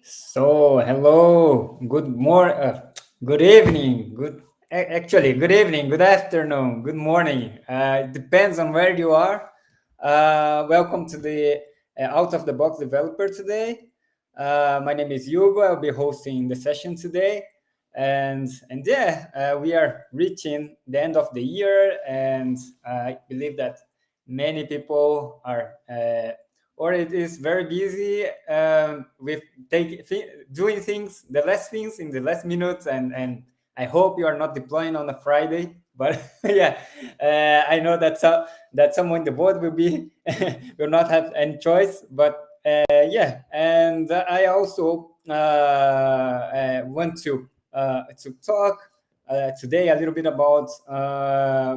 Hello, good evening, good evening, good afternoon, good morning. It depends on where you are. Welcome to the Out of the Box Developer today. My name is Hugo. I'll be hosting the session today, and we are reaching the end of the year, and I believe that many people are. Or it is very busy with doing things, the last things in the last minutes, and I hope you are not deploying on a Friday. But yeah, I know that someone in the board will be will not have any choice. But yeah, and I also want to talk today a little bit about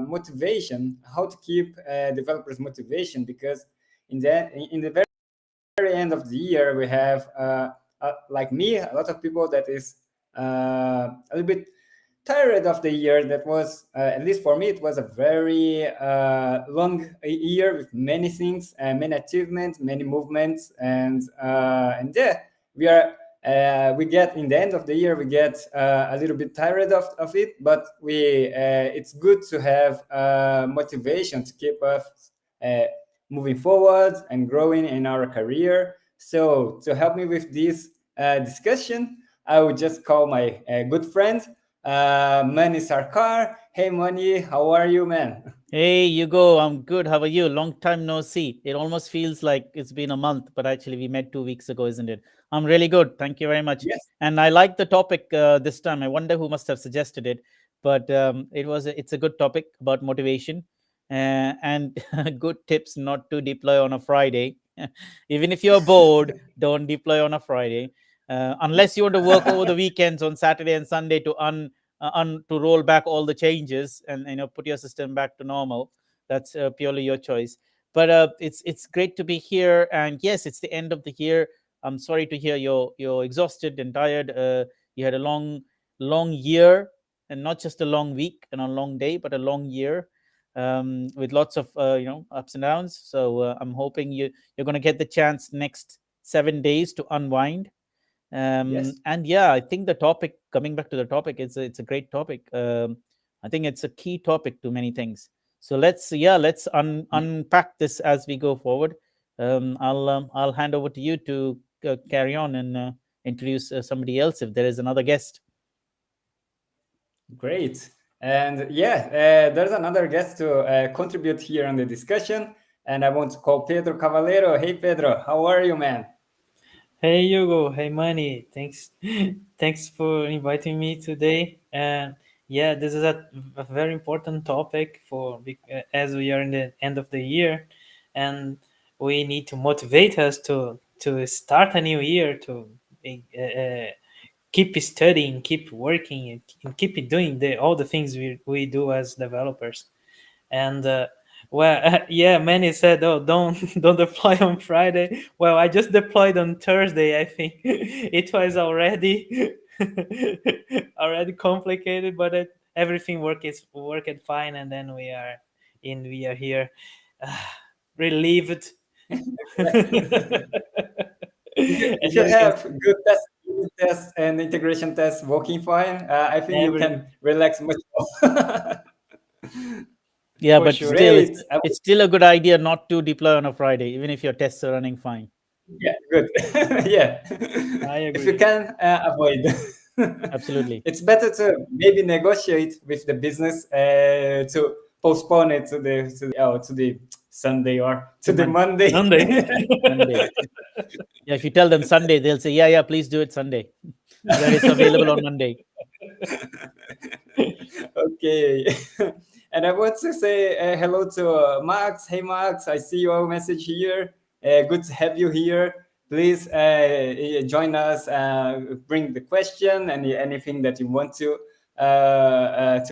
motivation, how to keep developers motivation, because in the very end of the year we have like me, a lot of people that is a little bit tired of the year. That was at least for me, it was a very long year with many things, many achievements, many movements, and yeah, we are we get in the end of the year, we get a little bit tired of it, but we it's good to have motivation to keep us uh, moving forward and growing in our career. So to help me with this discussion, I would just call my good friend Mani Sarkar. Hey Mani, how are you, man? Hey, Hugo, I'm good. How are you? Long time no see. It almost feels like it's been a month, but actually we met 2 weeks ago, isn't it? I'm really good. Thank you very much. Yes. And I like the topic this time. I wonder who must have suggested it, but it's a good topic about motivation and good tips not to deploy on a Friday. Even if you're bored, don't deploy on a Friday unless you want to work over the weekends on Saturday and Sunday to roll back all the changes and put your system back to normal. That's purely your choice. But it's great to be here, and yes, it's the end of the year. I'm sorry to hear you're exhausted and tired. You had a long year, and not just a long week and a long day, but a long year with lots of ups and downs. So I'm hoping you're going to get the chance next 7 days to unwind. Yes. And yeah, I think the topic, coming back to the topic, it's a great topic. I think it's a key topic to many things. So let's unpack this as we go forward. I'll hand over to you to carry on and introduce somebody else if there is another guest. Great. And yeah, there's another guest to contribute here on the discussion, and I want to call Pedro Cavalero. Hey Pedro, how are you, man? Hey Hugo, hey Manny, thanks, thanks for inviting me today. And yeah, this is a very important topic as we are in the end of the year, and we need to motivate us to start a new year to keep studying, keep working, and keep doing all the things we do as developers. And yeah, many said, oh, don't don't deploy on Friday. Well, I just deployed on Thursday. I think it was already already complicated, but everything worked fine, and then we are here, uh, relieved. If As you you can have good tests, unit tests, and integration tests working fine, I think you every can relax much more. Yeah, for but sure. still, Great. it's still a good idea not to deploy on a Friday, even if your tests are running fine. Yeah, good. Yeah. I If you agree. can avoid. Absolutely. It's better to maybe negotiate with the business to postpone it to the Sunday or to To the Monday. Monday. Sunday. Monday. Yeah, if you tell them Sunday, they'll say, "Yeah, yeah, please do it Sunday, where it's available on Monday." Okay. And I want to say hello to Max. Hey, Max, I see your message here. Good to have you here. Please join us, bring the question, and anything that you want to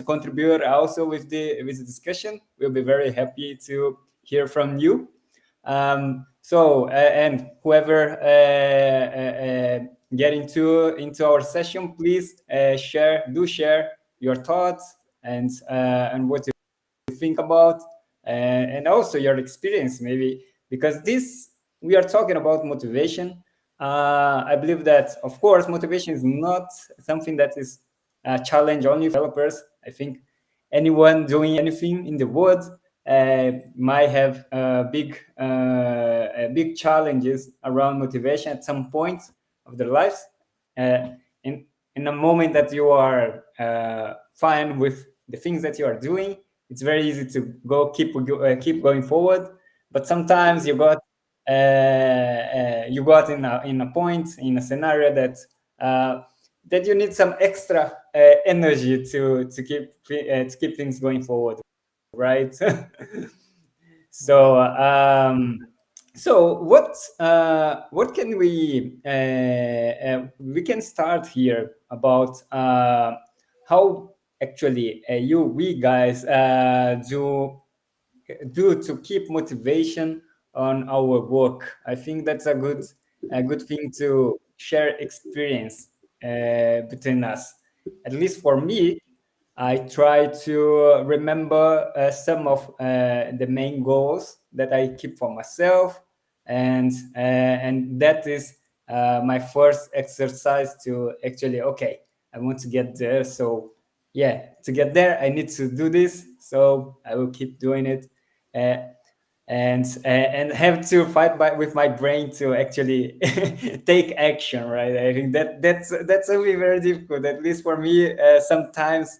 contribute also with the discussion. We'll be very happy to hear from you. And whoever get into our session, please share your thoughts and what you think about, and also your experience, maybe, because this we are talking about motivation. I believe that, of course, motivation is not something that is a challenge only for developers. I think anyone doing anything in the world might have big challenges around motivation at some point of their lives. In a moment that you are fine with the things that you are doing, it's very easy to keep going forward. But sometimes you got in a point in a scenario that you need some extra energy to keep things going forward, right? So what can we can start here about how actually we guys do to keep motivation on our work. I think that's a good thing to share experience between us. At least for me, I try to remember some of the main goals that I keep for myself, and that is my first exercise to actually okay, I want to get there. So yeah, to get there, I need to do this. So I will keep doing it, uh, and have to with my brain to actually take action. Right? I think that's really very difficult. At least for me, sometimes.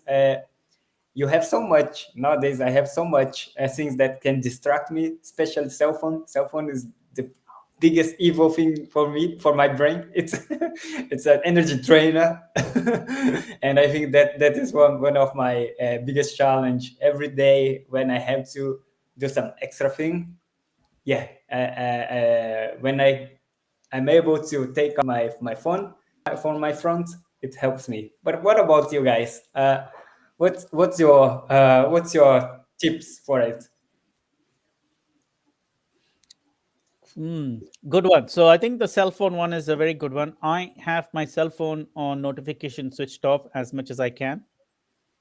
You have so much nowadays. I have so much things that can distract me, especially cell phone is the biggest evil thing for me, for my brain. It's an energy drainer. And I think that is one of my biggest challenge every day when I have to do some extra thing. Yeah, when I'm able to take out my phone from my front, it helps me. But what about you guys? What's your tips for it? Good one. So I think the cell phone one is a very good one. I have my cell phone on notification switched off as much as I can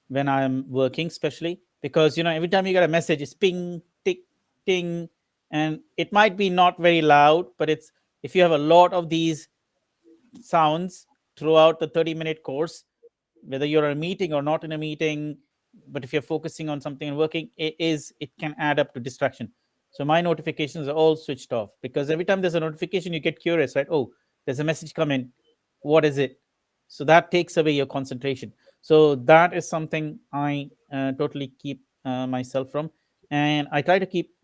when I'm working, especially because every time you get a message, it's ping, tick, ting, and it might be not very loud, but it's if you have a lot of these sounds throughout the 30-minute course, whether you're in a meeting or not in a meeting, but if you're focusing on something and working, it can add up to distraction. So my notifications are all switched off because every time there's a notification, you get curious, right? Oh, there's a message coming. What is it? So that takes away your concentration. So that is something I totally keep myself from, and I try to keep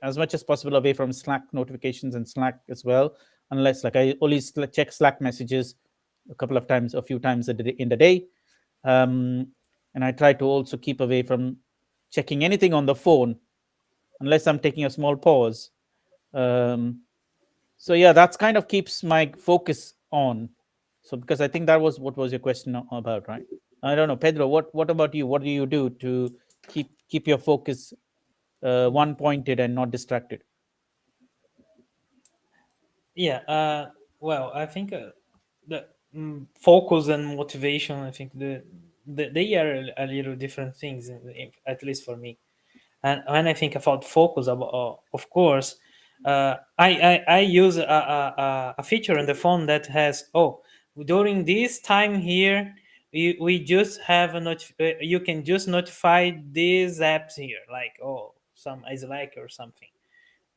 as much as possible away from Slack notifications and Slack as well, unless like I only check Slack messages a few times in the day. And I try to also keep away from checking anything on the phone unless I'm taking a small pause. So yeah, that's kind of keeps my focus on. So because I think that was what was your question about, right? I don't know, Pedro. What about you? What do you do to keep your focus one pointed and not distracted? Yeah. Well, I think the focus and motivation. I think they are a little different things, at least for me. And when I think about focus, of course, I use a feature in the phone that has during this time here we just have you can just notify these apps here, like some Slack or something,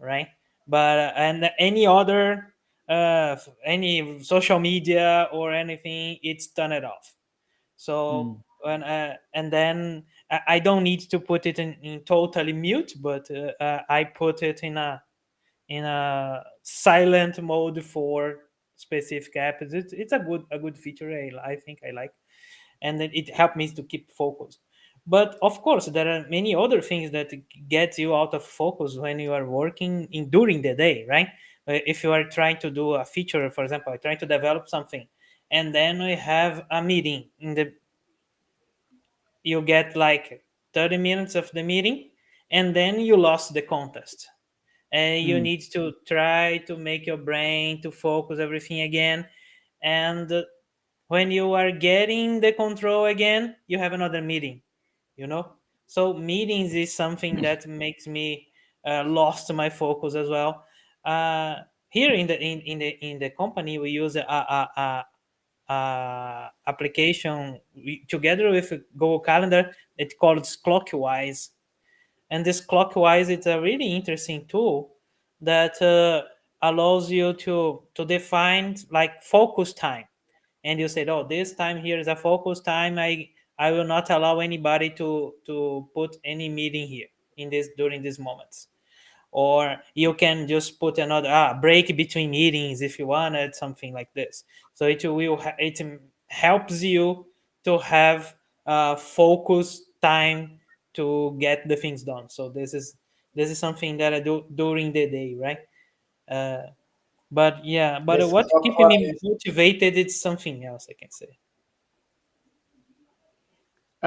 right? But and any other any social media or anything, it's turn it off. So Mm. and then I don't need to put it in totally mute, but I put it in a silent mode for specific apps. It's a good feature. I think I like, and then it helped me to keep focused. But of course, there are many other things that get you out of focus when you are working in during the day, right? If you are trying to do a feature, for example, trying to develop something, and then we have a meeting in the you get like 30 minutes of the meeting, and then you lost the contest, and you Mm. need to try to make your brain to focus everything again. And when you are getting the control again, you have another meeting, you know. So meetings is something that makes me lost my focus as well. uh, here in the company we use application together with Google Calendar. It calls Clockwise, and this Clockwise is a really interesting tool that allows you to define like focus time. And you said, oh, this time here is a focus time. I will not allow anybody to put any meeting here in this during these moments. Or you can just put another break between meetings if you wanted, something like this. So it helps you to have focus time to get the things done. So this is something that I do during the day, right? uh, but yeah, but This what's keeping me clockwise. motivated is something else, I can say.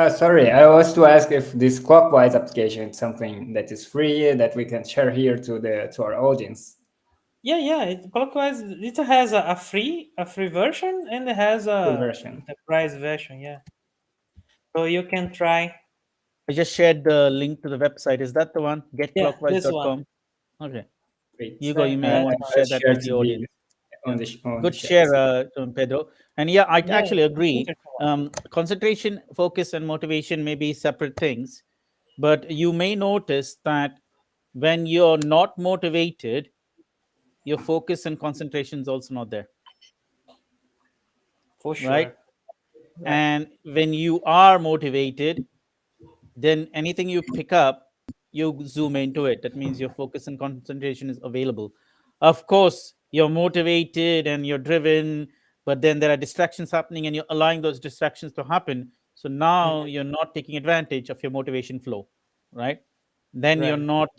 Sorry, I was to ask if this clockwise application is something that is free that we can share here to our audience. Yeah, Clockwise, it has a free version, and it has Free a version. enterprise version. Yeah, so you can try. I just shared the link to the website. Is that the one? Yeah, this one. Getclockwise.com. Okay. Great. Hugo, you may That's want to one. share Just that share with to the the audience. on Yeah. the Good chat. share, Pedro. And yeah, I Yeah, actually agree. interesting one. Concentration, focus, and motivation may be separate things, but you may notice that when you're not motivated, your focus and concentration is also not there, For right? sure. Right. And when you are motivated, then anything you pick up, you zoom into it. That means your focus and concentration is available. Of course, you're motivated and you're driven, but then there are distractions happening and you're allowing those distractions to happen. So now Mhm. you're not taking advantage of your motivation flow, right? Then you're Right. not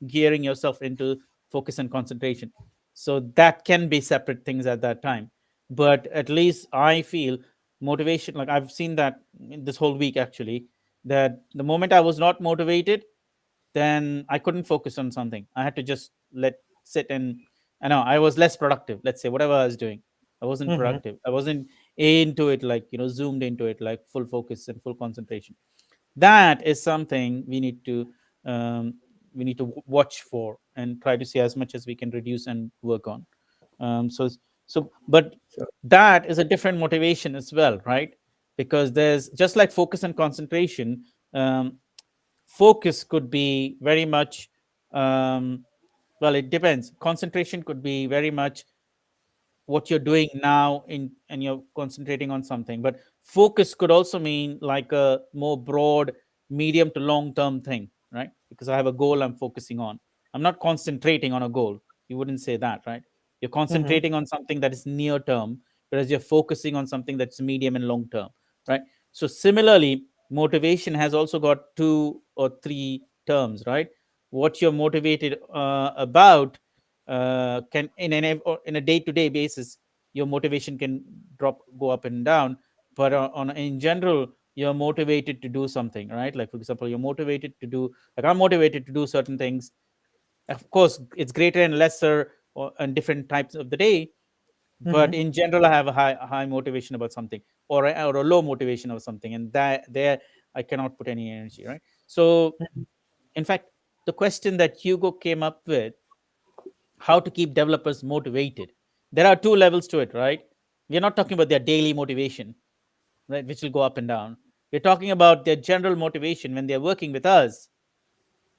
gearing yourself into focus and concentration. So that can be separate things at that time. But at least I feel motivation, like I've seen that in this whole week actually, that the moment I was not motivated, then I couldn't focus on something. I had to just let sit, and I know I was less productive. Let's say whatever I was doing, I wasn't Hmm. productive. I wasn't into it, like, zoomed into it, like full focus and full concentration. That is something um, we need to watch for and try to see as much as we can reduce and work on. But So that is a different motivation as well, right? Because there's just like focus and concentration. Focus could be very much, um, well, it depends. Concentration could be very much what you're doing now and you're concentrating on something, but focus could also mean like a more broad medium to long term thing, right? Because I have a goal I'm focusing on. I'm not concentrating on a goal. You wouldn't say that, right? You're Hmm. concentrating on something that is near term, whereas you're focusing on something that's medium and long term, right? So similarly, motivation has also got two or three terms, right? What you're motivated about can in a day-to-day basis, your motivation can go up and down. But on in general, you're motivated to do something, right? Like for example, you're motivated to do, like I'm motivated to do certain things. Of course, it's greater and lesser and different types of the day, but Hmm. in general I have a high motivation about something, or a low motivation of something, and that there I cannot put any energy, right? So in fact, the question that Hugo came up with, how to keep developers motivated, there are two levels to it, right? We're not talking about their daily motivation, right, which will go up and down. We're talking about their general motivation when they're working with us.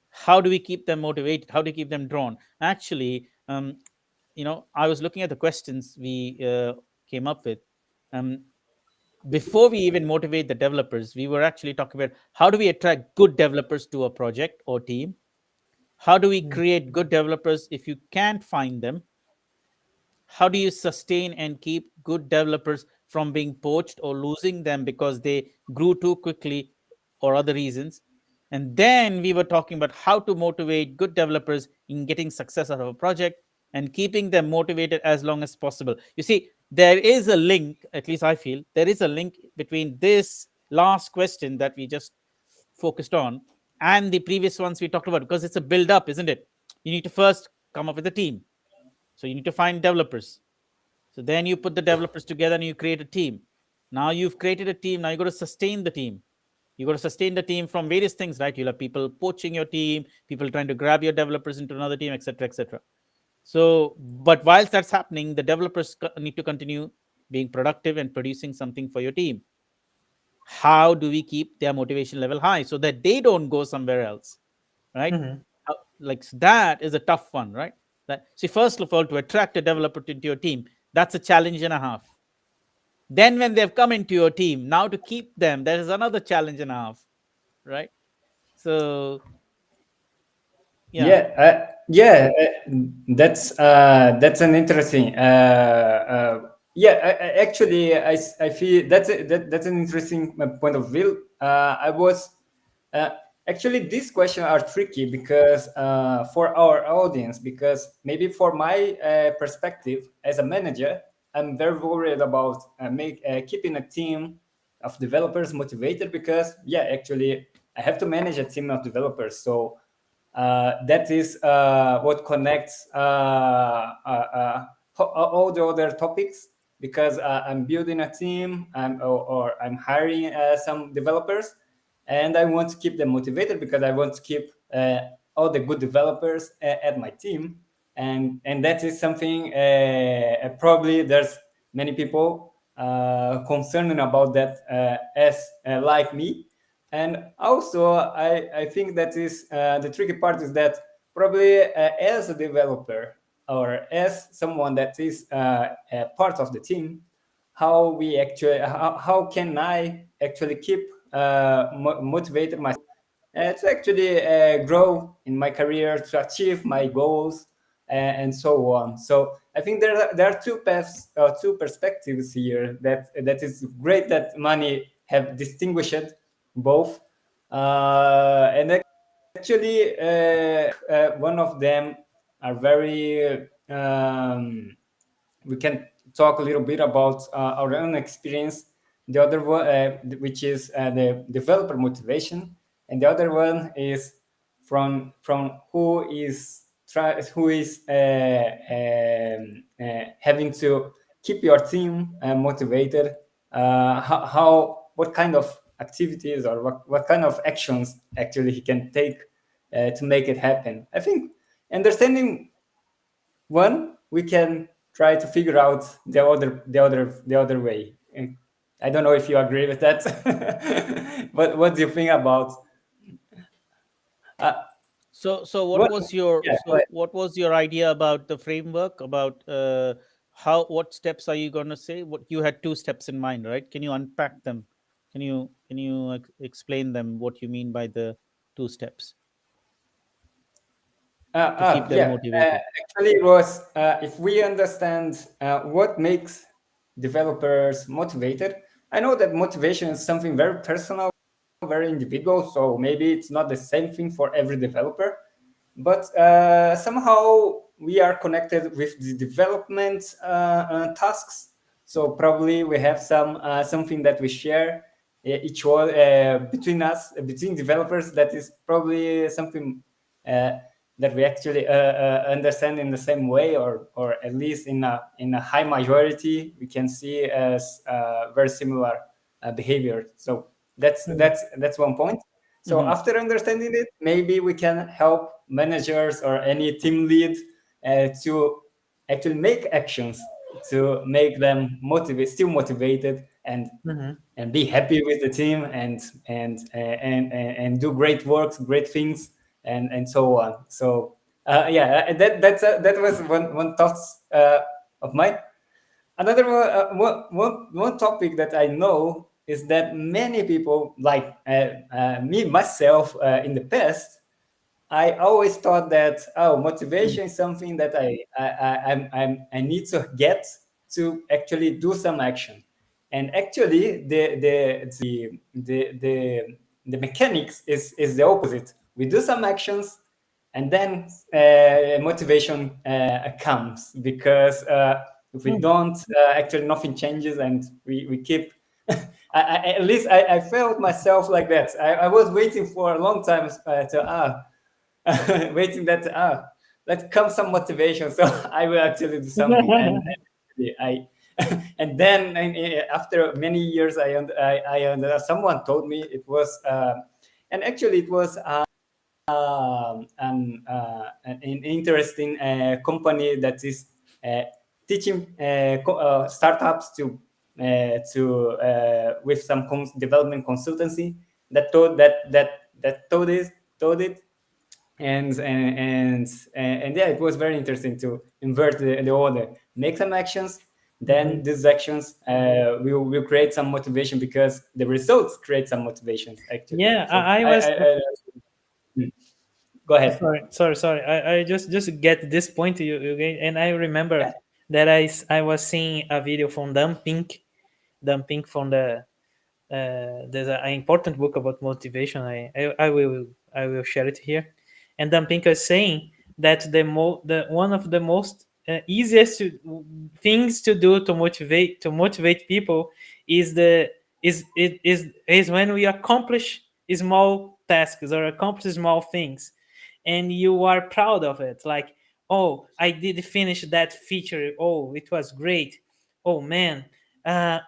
How do we keep them motivated? How do we keep them drawn? Actually, I was looking at the questions we came up with. um, Before we even motivate the developers, we were actually talking about how do we attract good developers to a project or team. How do we create good developers if you can't find them? How do you sustain and keep good developers from being poached or losing them because they grew too quickly or other reasons? And then we were talking about how to motivate good developers in getting success out of a project and keeping them motivated as long as possible. You see, there is a link, at least I feel, there is a link between this last question that we just focused on and the previous ones we talked about, because it's a build up, isn't it? You need to first come up with a team. So you need to find developers. So then you put the developers together and you create a team. Now you've created a team. Now you got to sustain the team. You got to sustain the team from various things, right? You'll have people poaching your team, people trying to grab your developers into another team, etc., etc. So, but whilst that's happening, the developers need to continue being productive and producing something for your team. How do we keep their motivation level high so that they don't go somewhere else, right? Mhm. Like that is a tough one, right? That, see, first of all, to attract a developer into your team, that's a challenge and a half. Then when they've come into your team, now to keep them, there is another challenge and a half, right? So yeah. That's an interesting. Actually, I feel that's an interesting point of view. I was uh, Actually, these questions are tricky because for our audience, because maybe for my perspective as a manager, I'm very worried about keeping a team of developers motivated because actually I have to manage a team of developers, so that is what connects all the other topics, because I'm building a team, or I'm hiring some developers, and I want to keep them motivated because I want to keep all the good developers at my team, and that is something probably there's many people concerned about that as like me. And also, I think that is the tricky part is that probably as a developer or as someone that is a part of the team, how can I actually keep motivated myself to actually grow in my career, to achieve my goals, and so on. So I think there are two paths, two perspectives here that is great that Mani have distinguished both, and actually one of them are very we can talk a little bit about our own experience. The other one, which is the developer motivation, and the other one is from who is having to keep your team motivated. What kind of activities or what kind of actions actually he can take to make it happen. I think understanding one, we can try to figure out the other way. And I don't know if you agree with that, but what do you think about? Uh, So what what? was your Yeah, go so what was your idea about the framework, about how, what steps are you going to say? What, you had two steps in mind, right? Can you unpack them? Can you explain them, what you mean by the two steps to keep them yeah. motivated? Actually, it was if we understand what makes developers motivated. I know that motivation is something very personal, very individual. So maybe it's not the same thing for every developer, but somehow we are connected with the development tasks. So probably we have something that we share each one between us, between developers. That is probably something uh, that we actually understand in the same way, or at least in a high majority, we can see as very similar behavior. So that's one point. So Hmm. after understanding it, maybe we can help managers or any team lead to actually make actions to make them still motivated, Mhm. and be happy with the team, and do great works, great things, and so on. So that was one thought of mine. Another one topic that I know is that many people, like me myself, in the past, I always thought that motivation is something that I need to get to actually do some action, and actually the mechanics is the opposite. We do some actions, and then motivation comes, because if we don't, actually nothing changes, and we keep. At least I felt myself like that. I was waiting for a long time to waiting that let come some motivation, so I will actually do something. And I and then after many years, someone told me it was and actually it was an interesting company that is teaching startups to with some development consultancy that told it, and yeah, it was very interesting to invert the order, make some actions, then these actions will create some motivation because the results create some motivations actually. Yeah, So I was. Go ahead. Sorry. I just get this point you gave, and I remember Yeah. that I was seeing a video from Dan Pink from the there's an important book about motivation. I will share it here, and Dan Pink is saying that the one of the most easiest things to do to motivate people is when we accomplish small tasks or accomplish small things, and you are proud of it, like, oh, I did finish that feature, oh, it was great, oh man,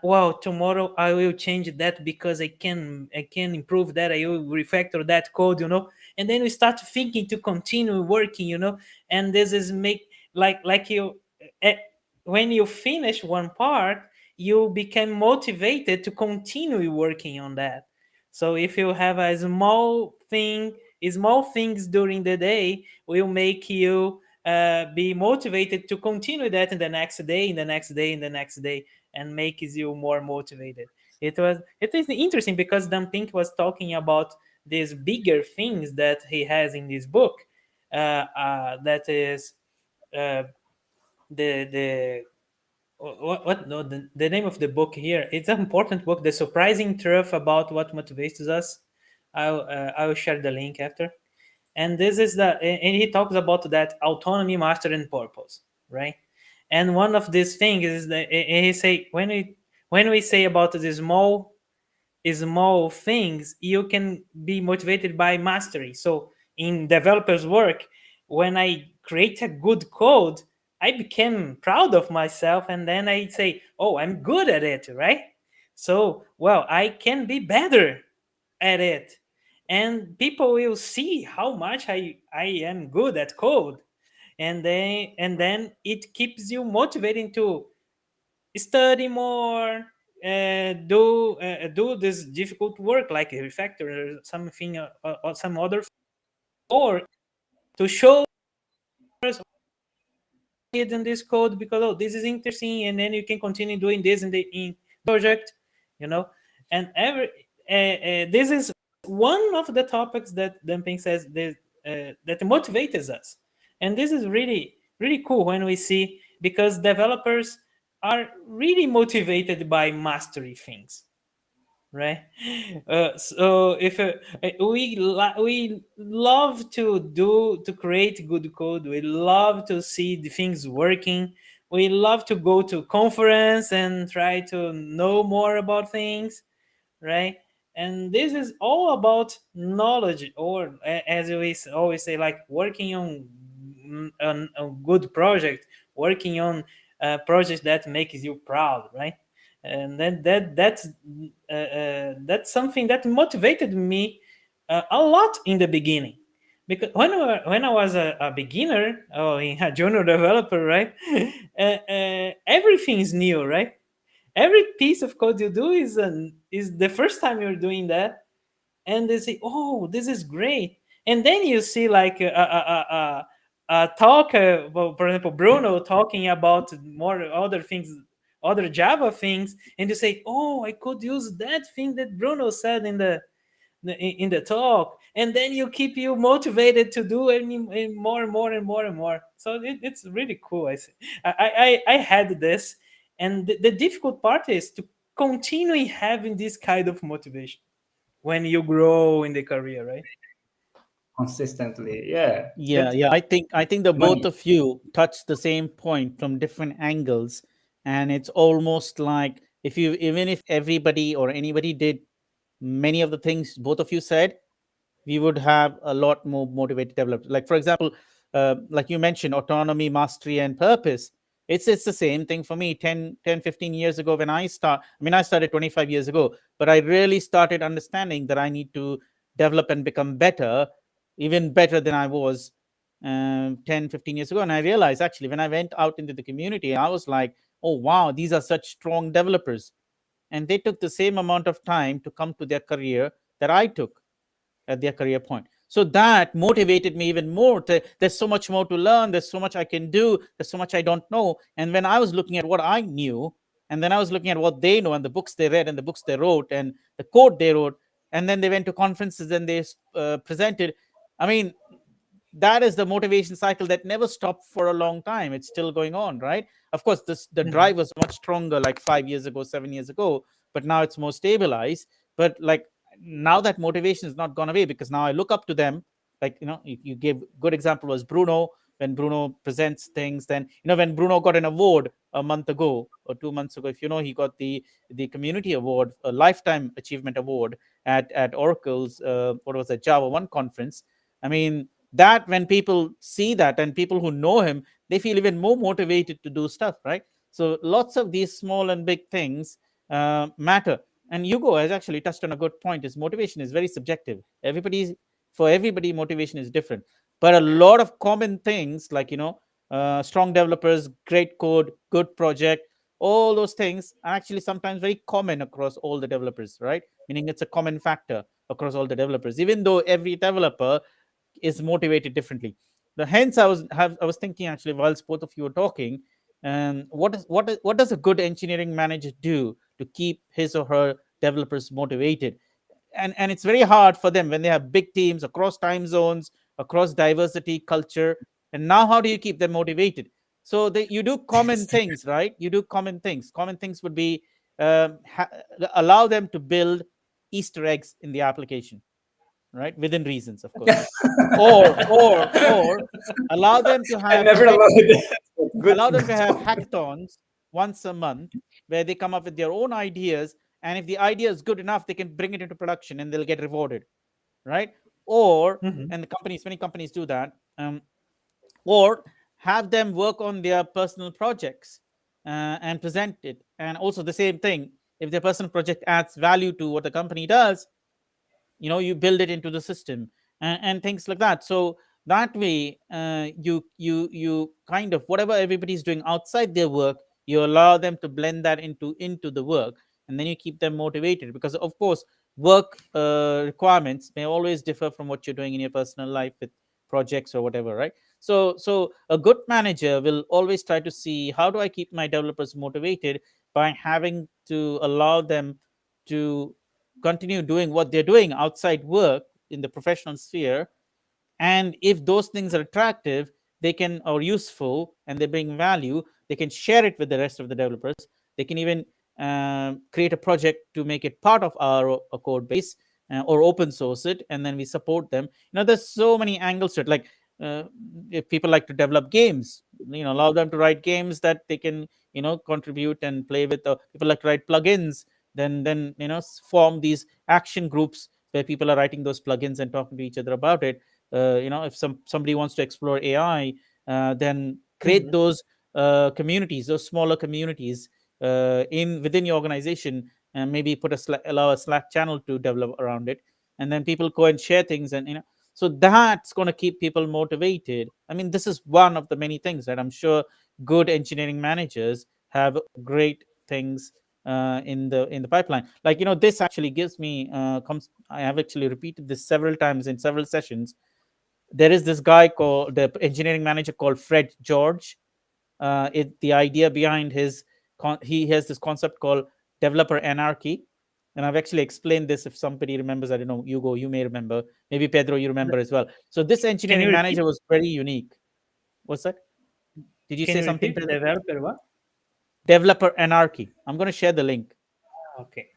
well, tomorrow I will change that because I can improve that, I will refactor that code, and then we start thinking to continue working, and this is make like you eh, when you finish one part, you become motivated to continue working on that. So if you have a small things during the day will make you be motivated to continue that in the next day, in the next day, in the next day, and makes you more motivated. It is interesting because Dan Pink was talking about these bigger things that he has in this book. That is the what no the name of the book here. It's an important book, The Surprising Truth About What Motivates Us. I will share the link after. And this is and he talks about that autonomy, mastery, and purpose, right? And one of these things is that he say when we say about the small things, you can be motivated by mastery. So in developers work, when I create a good code, I became proud of myself, and then I say, oh, I'm good at it, right? So, well, I can be better at it, and people will see how much I am good at code, and then it keeps you motivating to study more, do this difficult work like a refactor or something, or some other, or to show us in this code because, oh, this is interesting, and then you can continue doing this in the project, and this is one of the topics that Dumping says that motivates us, and this is really really cool when we see, because developers are really motivated by mastery things, right? So if we love to create good code, we love to see the things working, we love to go to conference and try to know more about things, right? And this is all about knowledge, or as we always say, like working on a good project, working on a project that makes you proud, right? And then that's something that motivated me a lot in the beginning, because when I was a beginner or a junior developer, right? Everything is new, right? Every piece of code you do is the first time you're doing that, and they say, "Oh, this is great." And then you see like a talk, well, for example, Bruno talking about more other things, other Java things, and you say, "Oh, I could use that thing that Bruno said in the talk," and then you keep you motivated to do any more and more and more and more. So it's really cool. I had this, and the difficult part is to continue having this kind of motivation when you grow in the career, right? Consistently, yeah. Yeah. I think the both Money. of you touch the same point from different angles, and it's almost like even if everybody or anybody did many of the things both of you said, we would have a lot more motivated developers. Like for example, like you mentioned, autonomy, mastery, and purpose. It's the same thing for me. 15 years ago, when I started 25 years ago, but I really started understanding that I need to develop and become better even better than I was 10, 15 years ago. And I realized actually when I went out into the community, I was like, oh, wow, these are such strong developers. And they took the same amount of time to come to their career that I took at their career point. So that motivated me even more. There's so much more to learn. There's so much I can do. There's so much I don't know. And when I was looking at what I knew, and then I was looking at what they know and the books they read and the books they wrote and the code they wrote, and then they went to conferences and they presented. I mean, that is the motivation cycle that never stopped for a long time. It's still going on, right? Of course, the drive was much stronger like 5 years ago, 7 years ago, but now it's more stabilized. But like now that motivation is not gone away because now I look up to them. Like, you gave good example was Bruno. When Bruno presents things, then when Bruno got an award a month ago or 2 months ago, if he got the community award, a lifetime achievement award at Oracle's what was it, Java 1 conference. I mean, that when people see that and people who know him, they feel even more motivated to do stuff, right? So lots of these small and big things matter. And Hugo has actually touched on a good point. Is motivation is very subjective. For everybody, motivation is different. But a lot of common things like strong developers, great code, good project, all those things are actually sometimes very common across all the developers, right? Meaning it's a common factor across all the developers, even though every developer is motivated differently. Hence, I was thinking actually whilst both of you were talking, what does a good engineering manager do to keep his or her developers motivated? And it's very hard for them when they have big teams across time zones, across diversity, culture, and now how do you keep them motivated? So you do common things, right? You do common things. Common things would be allow them to build Easter eggs in the application, right, within reasons, of course. or allow them to I have never allowed that. Good. allow them to have hackathons once a month where they come up with their own ideas, and if the idea is good enough, they can bring it into production and they'll get rewarded, right? Or and many companies do that, or have them work on their personal projects and present it. And also the same thing, if their personal project adds value to what the company does, you build it into the system and things like that. So that way you kind of whatever everybody's doing outside their work, you allow them to blend that into the work, and then you keep them motivated, because of course work requirements may always differ from what you're doing in your personal life with projects or whatever, right? So a good manager will always try to see, how do I keep my developers motivated, by having to allow them to continue doing what they're doing outside work in the professional sphere. And if those things are attractive, they can, or useful, and they bring value, they can share it with the rest of the developers. They can even create a project to make it part of our code base, or open source it, and then we support them. There's so many angles to it. Like if people like to develop games, allow them to write games that they can contribute and play with. People like to write plugins, then form these action groups where people are writing those plugins and talking to each other about it. If somebody wants to explore AI, then create those communities, those smaller communities within your organization, and maybe allow a Slack channel to develop around it, and then people go and share things, and so that's going to keep people motivated. I mean, this is one of the many things that I'm sure good engineering managers have great things in the pipeline. Like this actually gives me I have actually repeated this several times in several sessions. There is this guy called the engineering manager called Fred George. The idea behind he has this concept called developer anarchy, and I've actually explained this. If somebody remembers, I don't know, Hugo, you may remember, maybe Pedro, you remember as well. So this engineering manager was very unique. What's that? Did you say something? Developer what? Developer anarchy. I'm going to share the link. Okay.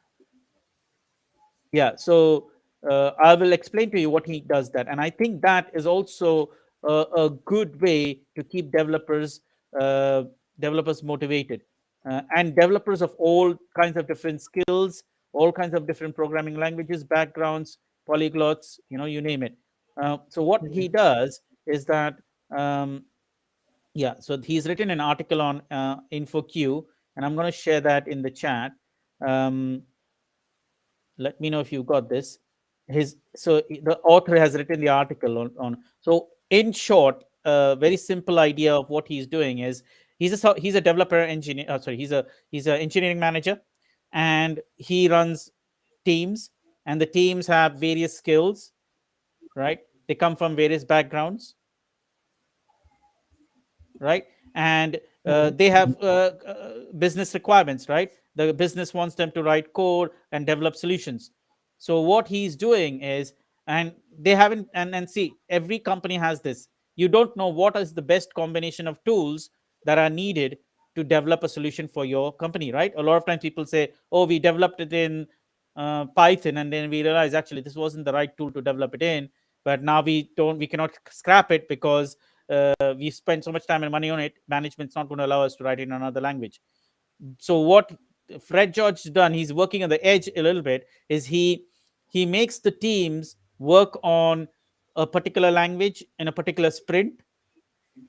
Yeah, so I will explain to you what he does that, and I think that is also a good way to keep developers motivated, and developers of all kinds of different skills, all kinds of different programming languages, backgrounds, polyglots, you name it. So what he does is that so he's written an article on InfoQ, and I'm going to share that in the chat. Let me know if you got this. the author has written the article on. So in short, a very simple idea of what he's doing is he's a developer engineer. Sorry, he's an engineering manager, and he runs teams, and the teams have various skills, right? They come from various backgrounds, right? And they have business requirements, right? The business wants them to write code and develop solutions. So what he's doing is, and they haven't, and see, every company has this. You don't know what is the best combination of tools that are needed to develop a solution for your company, right? A lot of times people say, oh, we developed it in Python, and then we realize actually this wasn't the right tool to develop it in, but now we cannot scrap it because we spent so much time and money on it. Management's not going to allow us to write it in another language. So what Fred George has done, he's working on the edge a little bit, is he makes the teams work on a particular language in a particular sprint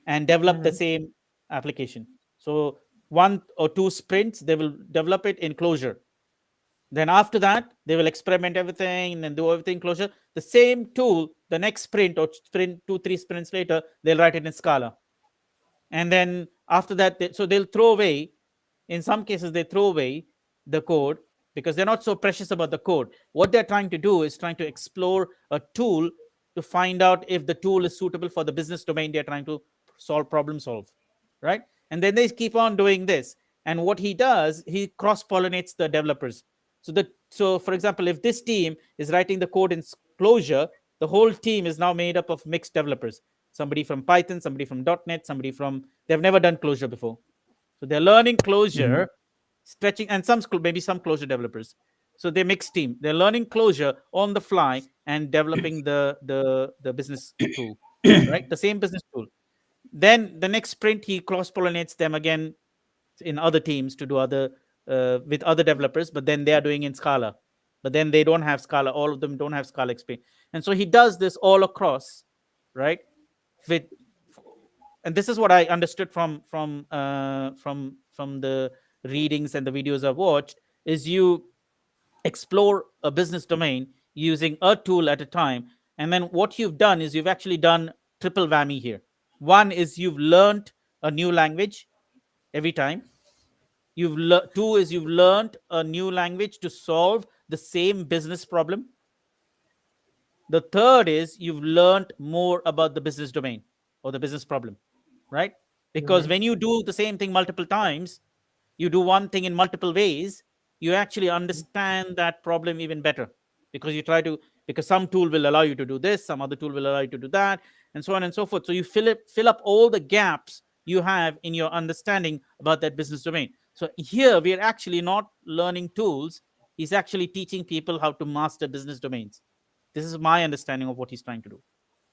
and develop the same application. So 1 or 2 sprints, they will develop it in Clojure. Then after that, they will experiment everything and then do everything Clojure. The same tool, the next sprint or sprint 2-3 sprints later, they'll write it in Scala. And then after that, so they'll throw away. In some cases, they throw away the code because they're not so precious about the code. What they're trying to do is trying to explore a tool to find out if the tool is suitable for the business domain they're trying to problem solve, right? And then they keep on doing this. And what he does, he cross-pollinates the developers. So for example, if this team is writing the code in Clojure, the whole team is now made up of mixed developers. Somebody from Python, somebody from .NET, somebody from, they've never done Clojure before. So they're learning Clojure, stretching, and maybe some Clojure developers. So they mixed team. They're learning Clojure on the fly and developing the business tool, right? The same business tool. Then the next sprint, he cross-pollinates them again in other teams to do other with other developers, but then they are doing in Scala. But then they don't have Scala. All of them don't have Scala experience. And so he does this all across, right? And this is what I understood from the readings and the videos I've watched, is you explore a business domain using a tool at a time. And then what you've done is you've actually done triple whammy here. One is you've learned a new language every time. Two is you've learned a new language to solve the same business problem. The third is you've learned more about the business domain or the business problem, right? Because when you do the same thing multiple times, you do one thing in multiple ways, you actually understand that problem even better, because because some tool will allow you to do this, some other tool will allow you to do that, and so on and so forth. So you fill up all the gaps you have in your understanding about that business domain. So here we are actually not learning tools. He's actually teaching people how to master business domains. This is my understanding of what he's trying to do.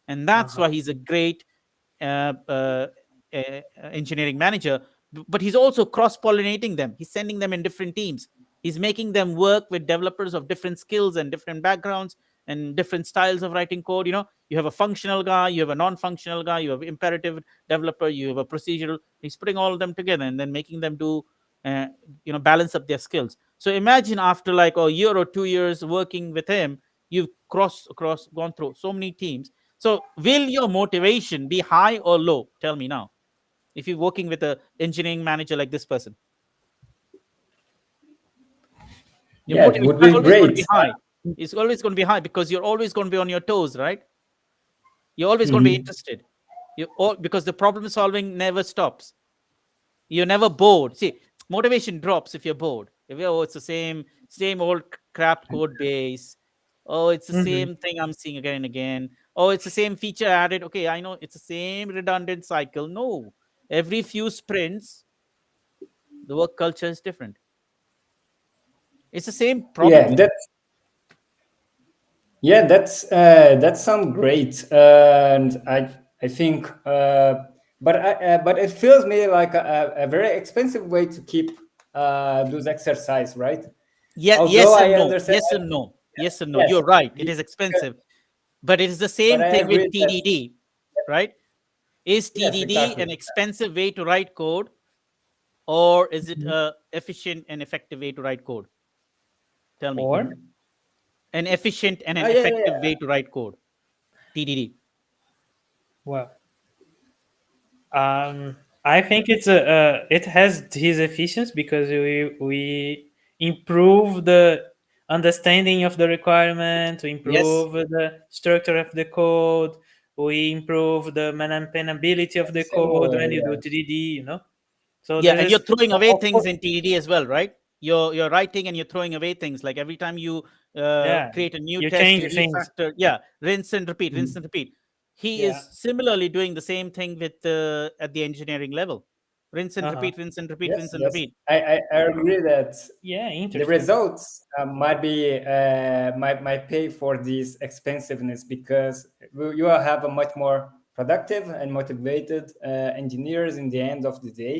And that's why he's a great engineering manager. But he's also cross-pollinating them. He's sending them in different teams. He's making them work with developers of different skills and different backgrounds and different styles of writing code. You have a functional guy, you have a non-functional guy, you have imperative developer, you have a procedural. He's putting all of them together and then making them do, balance up their skills. So imagine after like a year or 2 years working with him, you've gone through so many teams. So will your motivation be high or low? Tell me now. If you're working with an engineering manager like this person, your motivation would be is always great. going to be high. It's always going to be high because you're always going to be on your toes, right? You're always going to be interested. Because the problem solving never stops. You're never bored. See, motivation drops if you're bored. It's the same old crap code base. Oh, it's the same thing I'm seeing again and again. Oh, it's the same feature added. Okay, I know it's the same redundant cycle. No, every few sprints, the work culture is different. It's the same problem. That sounds great, and I think, but it feels me like a very expensive way to keep those exercise, right? Yeah, Although yes I and no. understand, Yes and no. Yes and no. yes, You're right. It is expensive, but it is the same I thing with agree that- TDD, right? Is Yes, TDD exactly. an expensive way to write code, or is it a efficient and effective way to write code? Tell me. an efficient and an yeah, effective way to write code. TDD. Well, I think it has his efficiency because we improve the understanding of the requirement, we Yes. improve the structure of the code, we improve the maintainability of the code when you do similar. 3D, So Yeah, this and you're is, throwing away of things course, in TDD as well, right? You're writing and you're throwing away things. Like every time you yeah, create a new you test, you change things. refactor. Yeah, rinse and repeat, rinse Mhm. and repeat. He Yeah. is similarly doing the same thing with at the engineering level. Rinse and Uh-huh. repeat, rinse and repeat, Yes, rinse and yes, repeat. I agree that Yeah, the interesting. results might pay for this expensiveness because you will have a much more productive and motivated engineers in the end of the day.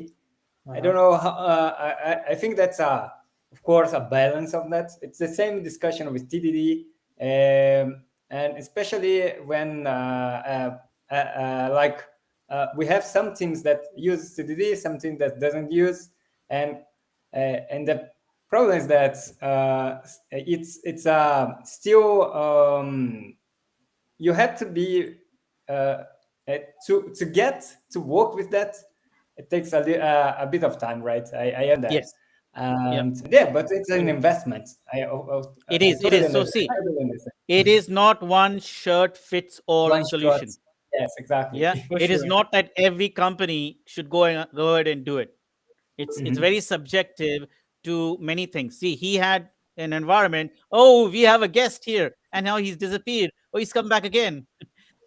I don't Uh-huh. know how, I think that's of course a balance of that. It's the same discussion with TDD, and especially when like we have some teams that use TDD, some teams that doesn't use, and the problem is that it's still you have to be to get to work with that. It takes a bit of time, right? I am that, Yes. Yep. and yeah, but it's an investment. It I is. It totally is. So understand. see, I totally understand. it is not one shirt fits all One shot. solution. Yes, exactly. Yeah. For It is sure. not that every company should go ahead and do it. It's Mhm. very subjective to many things. See, he had an environment. Oh, we have a guest here, and now he's disappeared. Oh, he's come back again.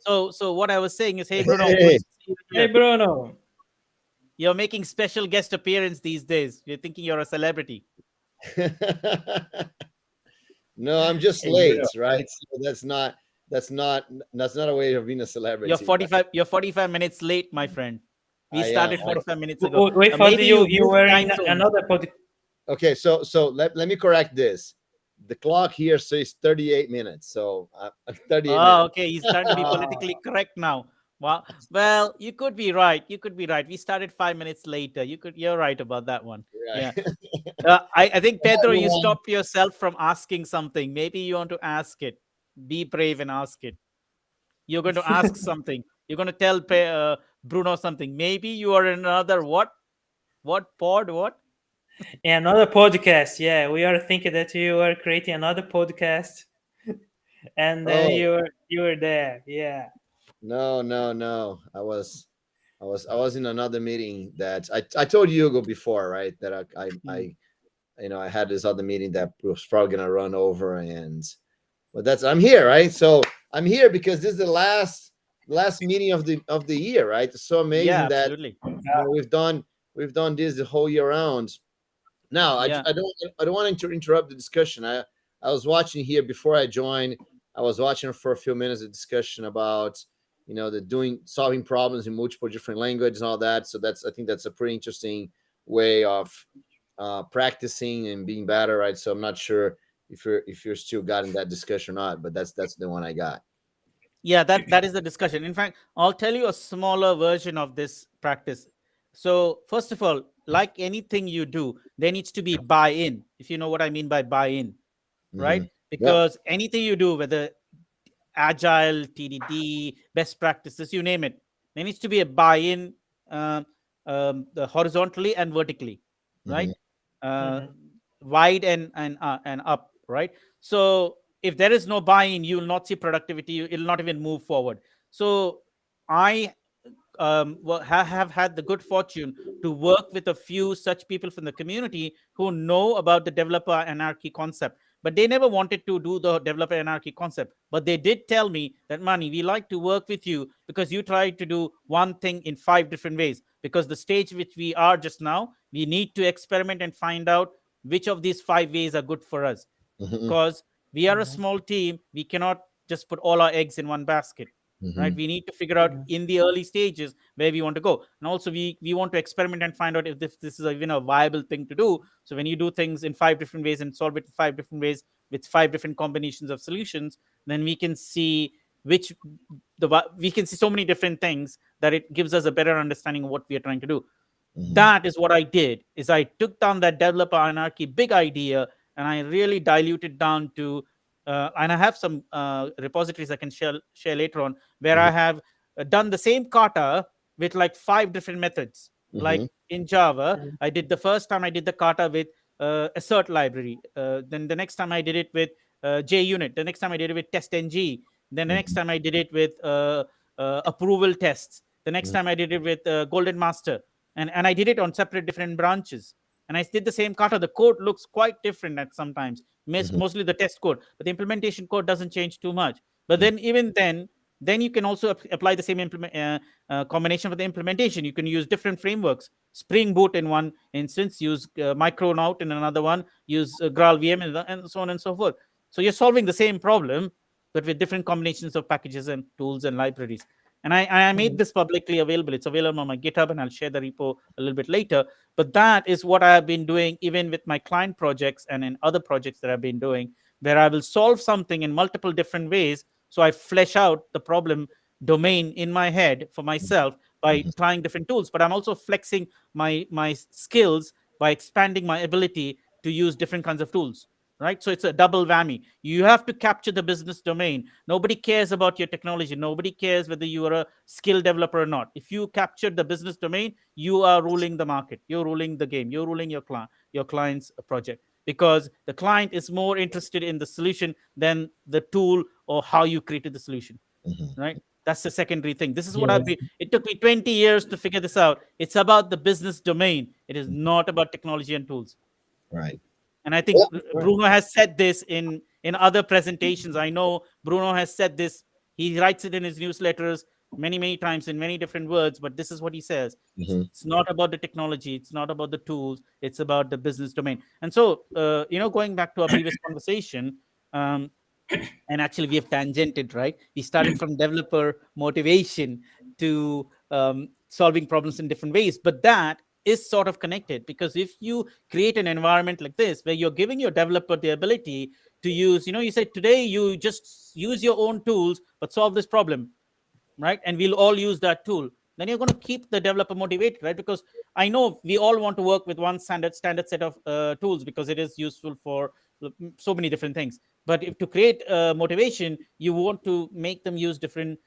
So what I was saying is, hey Bruno, good Hey. to see you Hey, here. Bruno. You're making special guest appearance these days. You're thinking you're a celebrity. No, I'm just Hey, late, Bruno. right? So that's not that's not a way of being a You're celebrity. 45. You're 45 minutes late, my friend. We I am. started 45 minutes ago. Wait for Maybe you you moved were time in zones. another podcast. Okay, so let me correct this. The clock here says 38 minutes. So 38 Oh, minutes. okay. He's starting to be politically correct now. Wow. Well, you could be right. You could be right. We started 5 minutes later. You're right about that one. Right. Yeah. I think Pedro, you Everyone- stopped yourself from asking something. Maybe you want to ask it. Be brave and ask it. You're going to ask something. You're going to tell Bruno something. Maybe you are in another what? What pod? What? Another podcast. Yeah, we are thinking that you are creating another podcast, and then Oh, you were there. Yeah. no. I was in another meeting that I told Hugo before, right? That I I had this other meeting that was probably gonna run over, and but that's I'm here, right? So I'm here because this is the last meeting of the year, right? It's so Yeah, amazing that absolutely. we've done this the whole year round. Now Yeah. I don't want to interrupt the discussion. I was watching here before I joined. I was watching for a few minutes of discussion about the doing solving problems in multiple different languages and all that. So I think that's a pretty interesting way of practicing and being better, right? So I'm not sure if you're still got in that discussion or not, but that's the one I got. Yeah, that is the discussion. In fact, I'll tell you a smaller version of this practice. So first of all, like anything you do, there needs to be buy-in, if you know what I mean by buy-in, right? Hmm. Yep. Because anything you do, whether agile, TDD, best practices, you name it, there needs to be a buy-in, uh, horizontally and vertically, Hmm. right? Uh, Mhm. Wide and up, right? So if there is no buy-in, you will not see productivity. It will not even move forward. So I have had the good fortune to work with a few such people from the community who know about the developer anarchy concept, but they never wanted to do the developer anarchy concept. But they did tell me that, Mani, we like to work with you because you try to do one thing in 5 different ways. Because the stage which we are just now, we need to experiment and find out which of these 5 ways are good for us. Hmm. Because we are a Mhm. small team, we cannot just put all our eggs in one basket, right? Hmm. We need to figure out Mhm. in the early stages where we want to go. And also we want to experiment and find out if this is even a viable thing to do. So when you do things in 5 different ways and solve it in 5 different ways with 5 different combinations of solutions, then we can see which we can see so many different things that it gives us a better understanding of what we are trying to do. Hmm. That is what I did. Is I took down that developer anarchy big idea and I really diluted down to and I have some repositories I can share later on, where I have done the same kata with like 5 different methods. Like in Java, I did the first time I did the kata with assert library. Then the next time I did it with JUnit. The next time I did it with testng. Then the next time I did it with approval tests. The next time I did it with Golden Master. And I did it on separate different branches. And I did the same kata. The code looks quite different at sometimes, mostly the test code, but the implementation code doesn't change too much. But then even then you can also apply the same combination for the implementation. You can use different frameworks. Spring Boot in one instance, use Micronaut in another one, use GraalVM and so on and so forth. So you're solving the same problem, but with different combinations of packages and tools and libraries. And I made this publicly available. It's available on my GitHub, and I'll share the repo a little bit later. But that is what I have been doing even with my client projects and in other projects that I've been doing, where I will solve something in multiple different ways. So I flesh out the problem domain in my head for myself by trying different tools. But I'm also flexing my skills by expanding my ability to use different kinds of tools. Right. So it's a double whammy. You have to capture the business domain. Nobody cares about your technology. Nobody cares whether you are a skilled developer or not. If you capture the business domain, you are ruling the market. You're ruling the game. You're ruling your client's project, because the client is more interested in the solution than the tool or how you created the solution. Right. That's the secondary thing. This is what I've been. It took me 20 years to figure this out. It's about the business domain. It is not about technology and tools. Right. And I think Bruno has said this in other presentations. I know Bruno has said this. He writes it in his newsletters many times in many different words, but this is what he says. It's not about the technology. It's not about the tools. It's about the business domain. And so, going back to our previous conversation, and actually we have tangented, right? We started from developer motivation to solving problems in different ways, but that is sort of connected, because if you create an environment like this where you're giving your developer the ability to use, you said today you just use your own tools but solve this problem, right? And we'll all use that tool. Then you're going to keep the developer motivated, right? Because I know we all want to work with one standard set of tools because it is useful for so many different things. But if to create motivation, you want to make them use different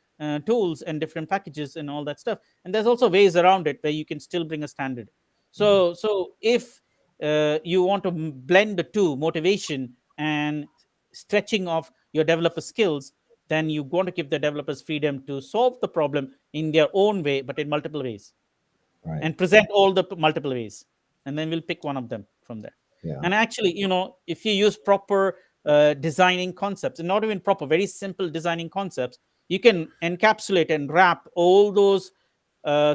tools and different packages and all that stuff. And there's also ways around it where you can still bring a standard. So if you want to blend the two, motivation and stretching of your developer skills, then you want to give the developers freedom to solve the problem in their own way, but in multiple ways, and present all the multiple ways. And then we'll pick one of them from there. Yeah. And actually, if you use proper designing concepts, and not even proper, very simple designing concepts, you can encapsulate and wrap all those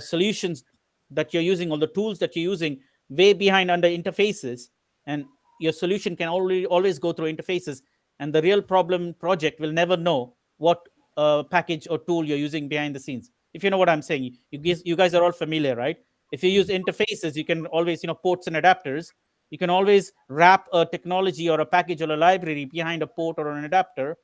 solutions that you're using, all the tools that you're using, way behind under interfaces, and your solution can always go through interfaces, and the real problem project will never know what package or tool you're using behind the scenes. If you know what I'm saying, you guys are all familiar, right? If you use interfaces, you can always, ports and adapters, you can always wrap a technology or a package or a library behind a port or an adapter.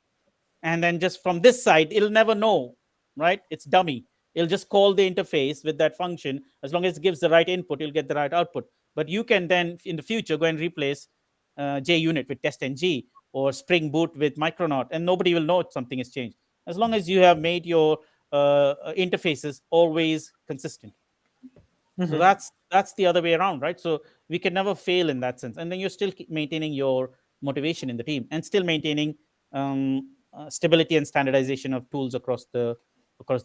And then just from this side, it'll never know, right? It's dummy. It'll just call the interface with that function. As long as it gives the right input, you'll get the right output. But you can then, in the future, go and replace JUnit with testng or Spring Boot with Micronaut, and nobody will know something has changed, as long as you have made your interfaces always consistent. So that's the other way around, right? So we can never fail in that sense. And then you're still maintaining your motivation in the team and still maintaining stability and standardization of tools across the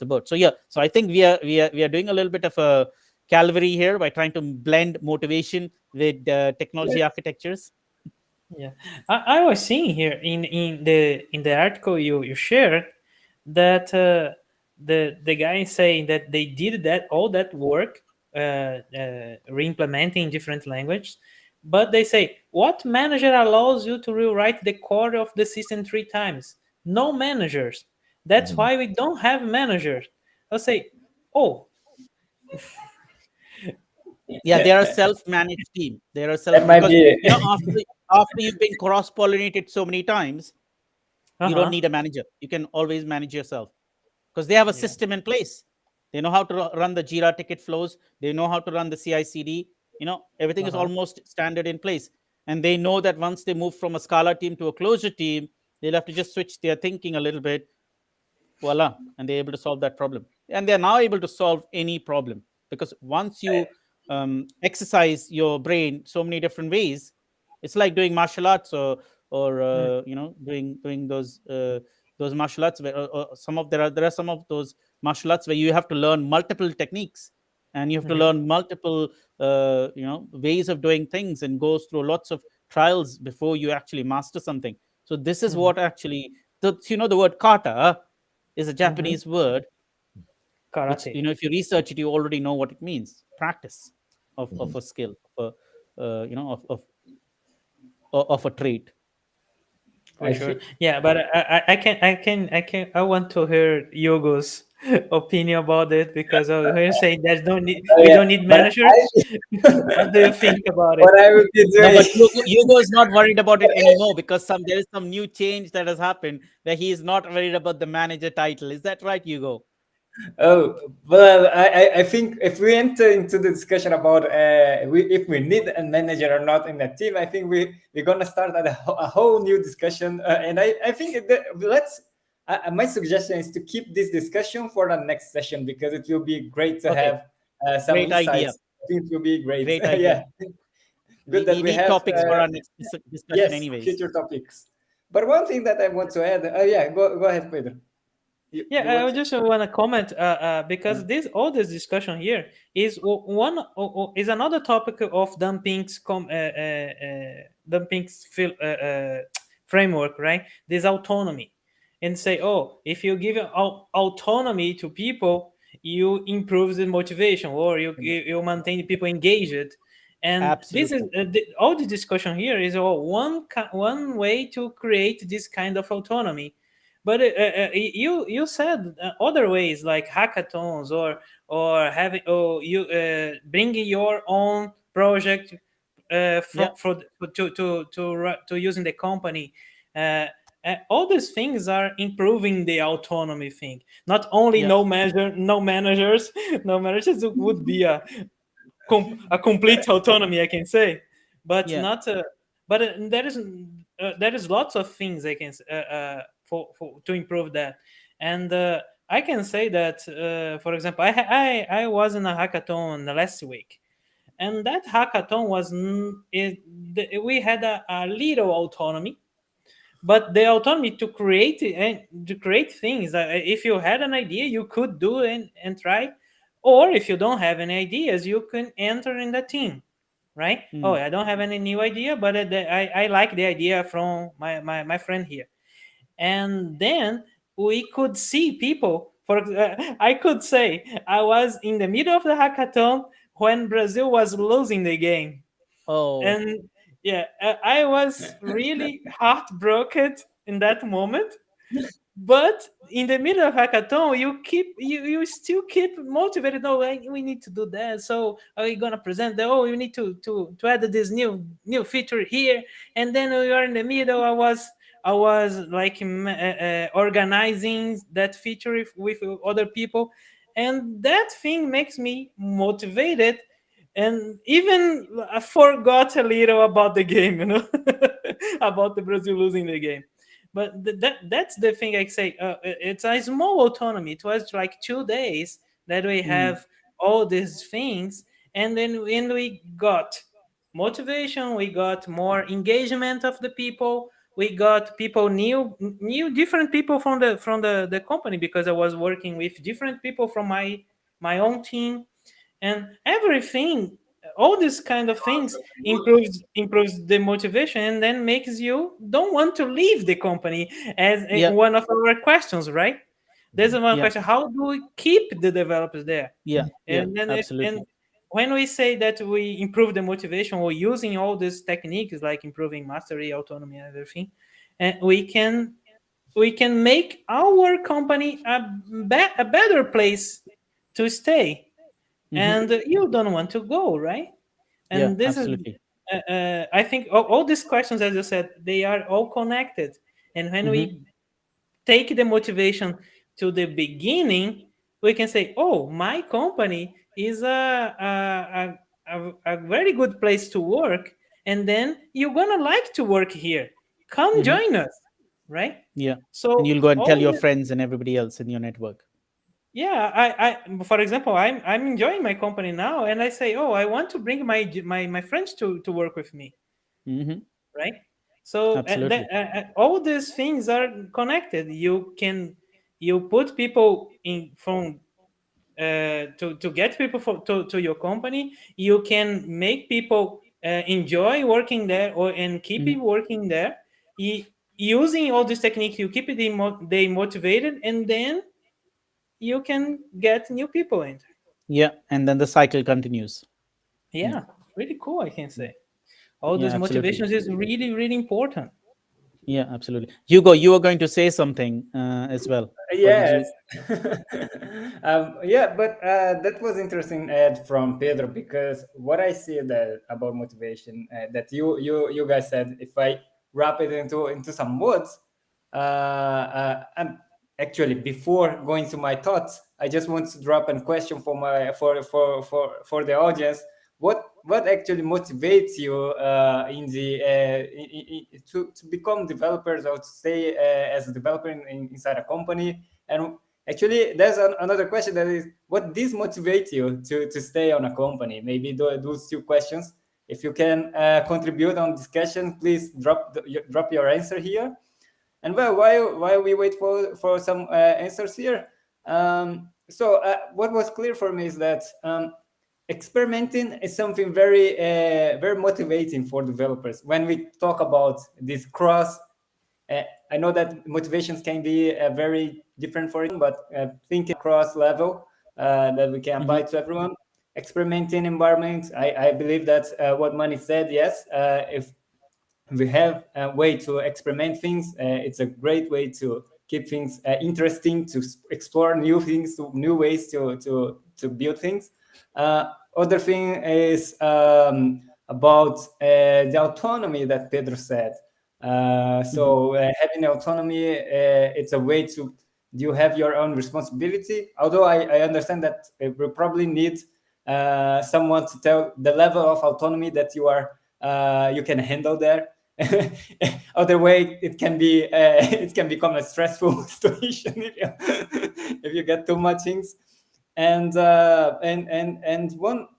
board. So yeah, so I think we are doing a little bit of a Calvary here by trying to blend motivation with technology architectures. Yeah, I was seeing here in the article you shared that the guy is saying that they did all that work re-implementing in different languages, but they say, what manager allows you to rewrite the core of the system 3 times? No managers. That's why we don't have managers. I'll say, oh. Yeah, they are a self-managed team. They are after you've been cross-pollinated so many times, you don't need a manager. You can always manage yourself because they have a system in place. They know how to run the Jira ticket flows. They know how to run the CI/CD. Everything is almost standard in place. And they know that once they move from a Scala team to a Clojure team, They'll have to just switch their thinking a little bit, voila, and they're able to solve that problem. And they're now able to solve any problem, because once you exercise your brain so many different ways, it's like doing martial arts, or doing those martial arts where, or some of there are some of those martial arts where you have to learn multiple techniques, and you have to Mhm. learn multiple ways of doing things, and goes through lots of trials before you actually master something. So this is Mhm. what actually the word kata is a Mhm. Japanese word, which, Karate. if you research it, you already know what it means: practice of Mhm. a skill, of a of a trait. For I sure. feel, Yeah, but I want to hear Yogo's opinion about it, because we're saying oh we yeah, don't need but managers. What do you think about it? what I would be No, doing. but Hugo is not worried about it anymore, because there is some new change that has happened where he is not worried about the manager title. Is that right, Hugo? Oh, well, I think if we enter into the discussion about if we need a manager or not in the team, I think we're gonna start a whole new discussion. And I think my suggestion is to keep this discussion for the next session, because it will be great to Okay, have some great idea. insights. I think it will be great. Great idea. Yeah, We, good that we we need have. topics for our next discussion, Yes, anyways. future topics. But one thing that I want to add, yeah, go ahead, Pedro. You Yeah, want I to? just want to comment, because all this discussion here is is another topic of Dumping's framework, right? This autonomy, and say, oh, if you give autonomy to people, you improve the motivation, or you maintain people engaged. And this is Absolutely. all the discussion here is one way to create this kind of autonomy. But you said other ways, like hackathons, or having, you bringing your own project Yeah. to using the company. Uh, all these things are improving the autonomy thing. Not only Yeah. no managers, no managers would be a complete autonomy, I can say, but Yeah. not. But there is lots of things I can for to improve that, and I can say that, for example, I was in a hackathon last week, and that hackathon was we had a little autonomy, but the autonomy to create and to create things. If you had an idea, you could do it and try, or if you don't have any ideas, you can enter in the team, right? Oh, Mm. I don't have any new idea, but I like the idea from my friend here. And then we could see people. I could say I was in the middle of the hackathon when Brazil was losing the game, Oh, and yeah, I was really heartbroken in that moment. But in the middle of hackathon, you still keep motivated. No, we need to do that. So are we gonna present that? Oh, you need to add this new feature here. And then we are in the middle. I was like organizing that feature with other people, and that thing makes me motivated, and even I forgot a little about the game, about the Brazil losing the game. But that's the thing I say. It's a small autonomy. It was like 2 days that we mm. have all these things, and then when we got motivation, we got more engagement of the people. We got people new different people from the company, because I was working with different people from my own team, and everything, all these kind of things improves the motivation, and then makes you don't want to leave the company, as Yeah. one of our questions, right? There's one Yeah. question: how do we keep the developers there? Yeah. Yeah. And then and Absolutely. when we say that we improve the motivation, we're using all these techniques like improving mastery, autonomy, and everything, and we can make our company a better place to stay, Hmm. and you don't want to go, right? Yeah. And this is Absolutely. I think all these questions, as you said, they are all connected. And when Hmm. we take the motivation to the beginning, we can say, oh, my company is a very good place to work, and then you're gonna like to work here. Come Hmm. join us. right? Yeah. So And you'll go and tell all your the- friends and everybody else in your network. yeah, I for example, I'm enjoying my company now, and I say, oh, I want to bring my friends to work with me, Hmm. right? So Absolutely. all these things are connected. You put people in from to get people to your company. You can make people enjoy working there or and keep Mhm. it working there. Using all this technique, you keep they motivated, and then you can get new people in. Yeah. And then the cycle continues. Yeah. Yeah, really cool, I can say. All Yeah, those absolutely. motivations is really, really important. Yeah, absolutely. Hugo, you were going to say something as well. Or did Yes. you? Yeah, but that was interesting ad from Pedro, because what I see that about motivation that you guys said, if I wrap it into some words, and actually before going to my thoughts, I just want to drop a question for my for the audience. What actually motivates you in the to become developers, or to stay as a developer inside a company? And actually, there's another question, that is, what dismotivates you to stay on a company? Maybe those two questions. If you can contribute on discussion, please drop your answer here. And well, while we wait for some answers here, so what was clear for me is that experimenting is something very motivating for developers. When we talk about this cross, I know that motivations can be very different for it, but thinking across level that we can apply Mhm. to everyone. Experimenting environments, I believe that what Manny said, yes, if we have a way to experiment things, it's a great way to keep things interesting, to explore new things, new ways to build things. Other thing is about the autonomy that Pedro said. So having autonomy, it's a way to you have your own responsibility. Although I understand that we probably need someone to tell the level of autonomy that you can handle there. Other way, it can be it can become a stressful situation if you get too much things. And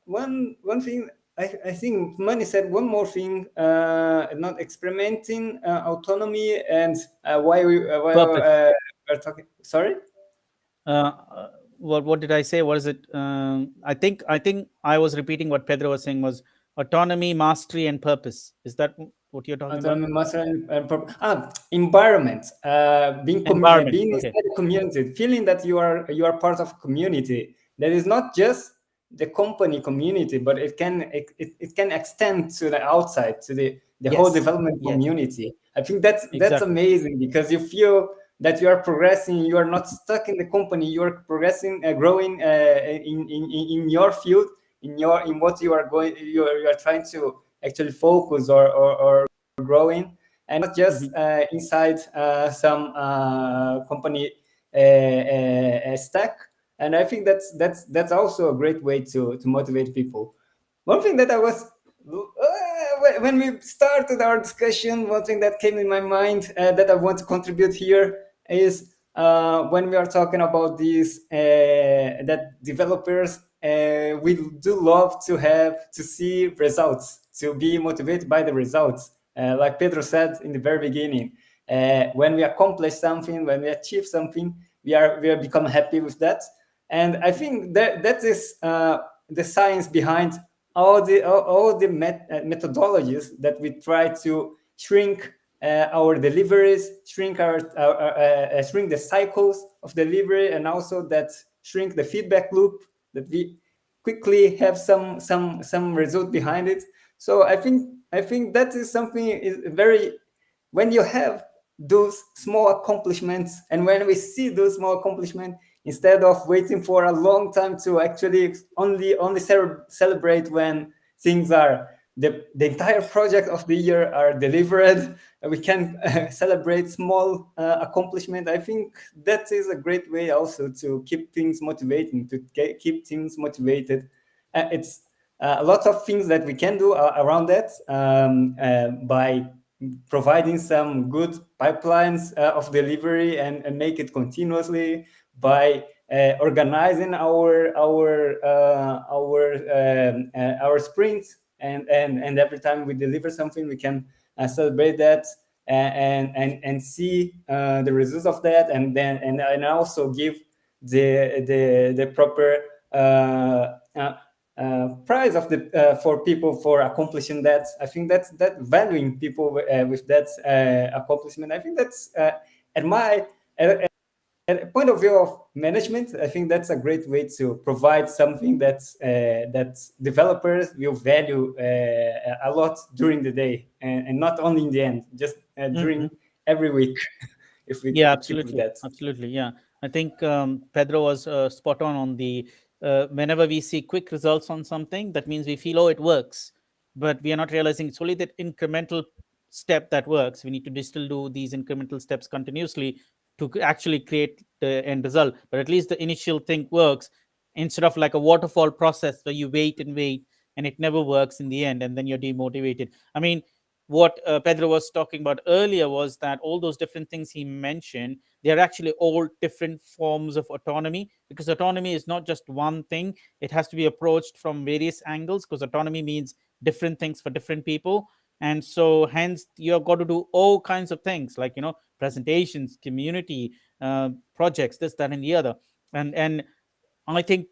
one thing, I think Manny said one more thing, not experimenting, autonomy, and why Purpose. we're talking. Sorry. Uh, uh, what did I say? What is it? I think I was repeating what Pedro was saying was autonomy, mastery, and purpose. Is that what you're talking about? Autonomy, master, environment, Environment. being Okay. inside the community, feeling that you are part of a community that is not just the company community, but it can extend to the outside, to the whole Yes. development Yes. community. I think that's Exactly. amazing, because you feel that you are progressing. You are not stuck in the company. You are progressing, growing in your field, in what you are trying to actually focus or growing, and not just Mhm. inside some company stack. And I think that's also a great way to motivate people. One thing that I was when we started our discussion, one thing that came in my mind that I want to contribute here is when we are talking about these that developers, we do love to see results, to be motivated by the results. Like Pedro said in the very beginning, when we accomplish something, when we achieve something, we are become happy with that. And I think that is the science behind all the methodologies that we try to shrink our deliveries, shrink the cycles of delivery, and also that shrink the feedback loop, that we quickly have some result behind it. So I think that is something is very, when you have those small accomplishments, and when we see those small accomplishments, instead of waiting for a long time to actually only celebrate when things are the entire project of the year are delivered, we can celebrate small accomplishment. I think that is a great way also to keep things motivating, to keep things motivated. It's a lot of things that we can do around that, by providing some good pipelines of delivery and make it continuously, by organizing our sprints, and every time we deliver something, we can celebrate that, and see the results of that, and also give the proper prize of the for people for accomplishing that. I think that's that valuing people with that accomplishment. I think that's at my at a point of view of management. I think that's a great way to provide something that developers will value a lot during the day, and not only in the end, just during every week. If we Yeah, keep with absolutely, that. absolutely. Yeah, I think Pedro was spot on the whenever we see quick results on something, that means we feel, oh, it works, but we are not realizing it's only that incremental step that works. We need to still do these incremental steps continuously to actually create the end result. But at least the initial thing works, instead of like a waterfall process where you wait and wait and it never works in the end, and then you're demotivated. I mean, what Pedro was talking about earlier was that all those different things he mentioned, they are actually all different forms of autonomy, because autonomy is not just one thing. It has to be approached from various angles, because autonomy means different things for different people. And so hence you've got to do all kinds of things, like, presentations, community, projects, this, that, and the other. And I think,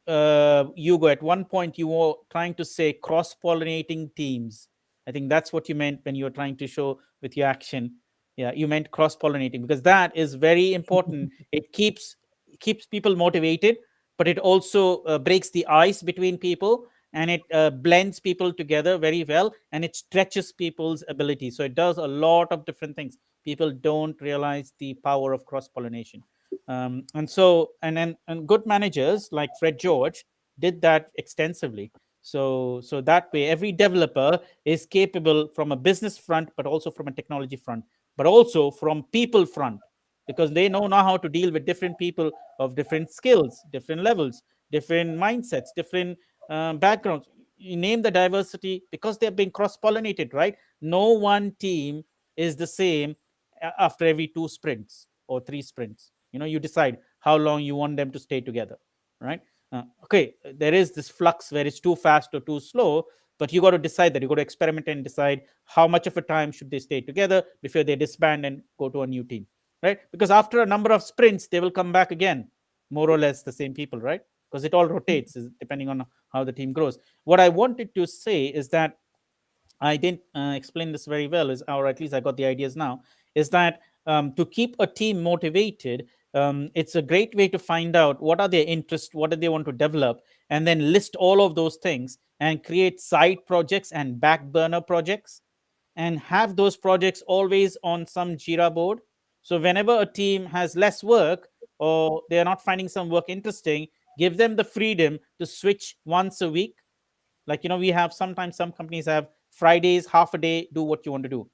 Hugo, at one point you were trying to say cross-pollinating teams. I think that's what you meant when you were trying to show with your action. Yeah, you meant cross-pollinating, because that is very important. It keeps people motivated, but it also breaks the ice between people, and it blends people together very well, and it stretches people's ability. So it does a lot of different things. People don't realize the power of cross-pollination. And good managers like Fred George did that extensively. So that way every developer is capable from a business front, but also from a technology front, but also from people front, because they know now how to deal with different people of different skills, different levels, different mindsets, different backgrounds. You name the diversity, because they're being cross-pollinated, right? No one team is the same after every 2 sprints or 3 sprints. You decide how long you want them to stay together, right? Okay, there is this flux where it's too fast or too slow, but you got to decide that. You got to experiment and decide how much of a time should they stay together before they disband and go to a new team, right? Because after a number of sprints, they will come back again, more or less the same people, right? Because it all rotates depending on how the team grows. What I wanted to say is that I didn't explain this very well, or at least I got the ideas now, is that to keep a team motivated, it's a great way to find out what are their interests, what do they want to develop, and then list all of those things and create side projects and back burner projects, and have those projects always on some Jira board. So whenever a team has less work, or they're not finding some work interesting, give them the freedom to switch once a week. Like, we have sometimes some companies have Fridays, half a day, do what you want to do.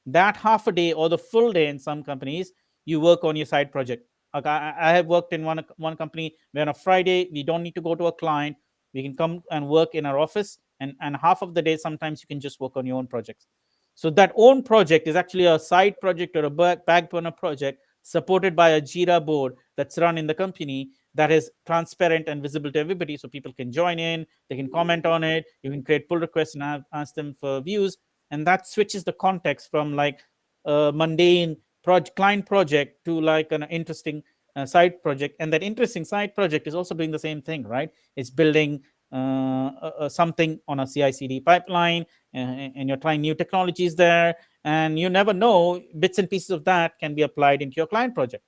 That half a day or the full day in some companies, you work on your side project. Like I have worked in one company where on a Friday we don't need to go to a client. We can come and work in our office, and half of the day sometimes you can just work on your own projects. So that own project is actually a side project or a back burner project supported by a Jira board that's run in the company, that is transparent and visible to everybody, so people can join in, they can comment on it, you can create pull requests and ask them for views. And that switches the context from like a mundane client project to like an interesting side project. And that interesting side project is also doing the same thing, right? It's building something on a CI/CD pipeline, and you're trying new technologies there, and you never know, bits and pieces of that can be applied into your client project,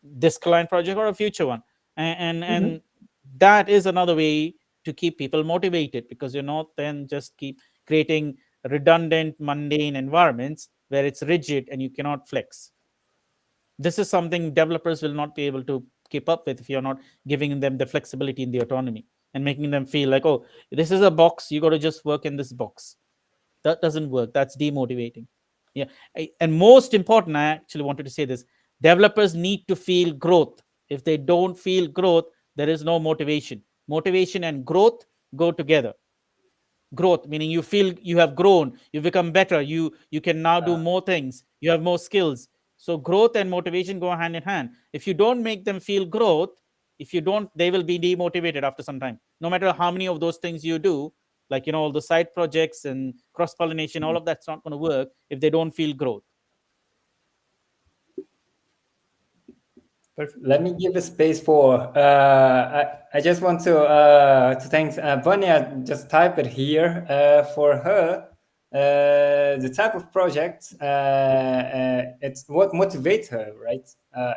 this client project or a future one. And that is another way to keep people motivated, because you're not then just keep creating redundant, mundane environments where it's rigid and you cannot flex. This is something developers will not be able to keep up with if you're not giving them the flexibility and the autonomy, and making them feel like, oh, this is a box, you got to just work in this box. That doesn't work. That's demotivating. Yeah. And most important, I actually wanted to say this, developers need to feel growth. If they don't feel growth, there is no motivation. Motivation and growth go together. growth, meaning you feel you have grown, you've become better, you can now do more things, you have more skills. So growth and motivation go hand in hand. If you don't make them feel growth, if you don't, they will be demotivated after some time, no matter how many of those things you do, like all the side projects and cross pollination, all of that's not going to work if they don't feel growth. Perfect. Let me give a space for. I just want to thank Vanya. Just type it here for her. The type of project, it's what motivates her, right?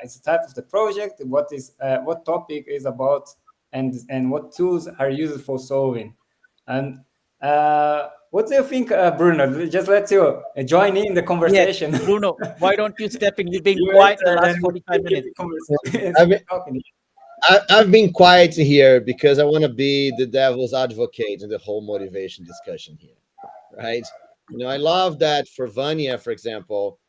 It's the type of the project, what topic is about, and what tools are used for solving. And what do you think, Bruno? Just let you join in the conversation. Yes, Bruno, why don't you step in? You've been You quiet the enter last and 45 keep minutes. the conversation. I mean- Talking. I've been quiet here because I want to be the devil's advocate in the whole motivation discussion here, right? I love that for Vanya, for example,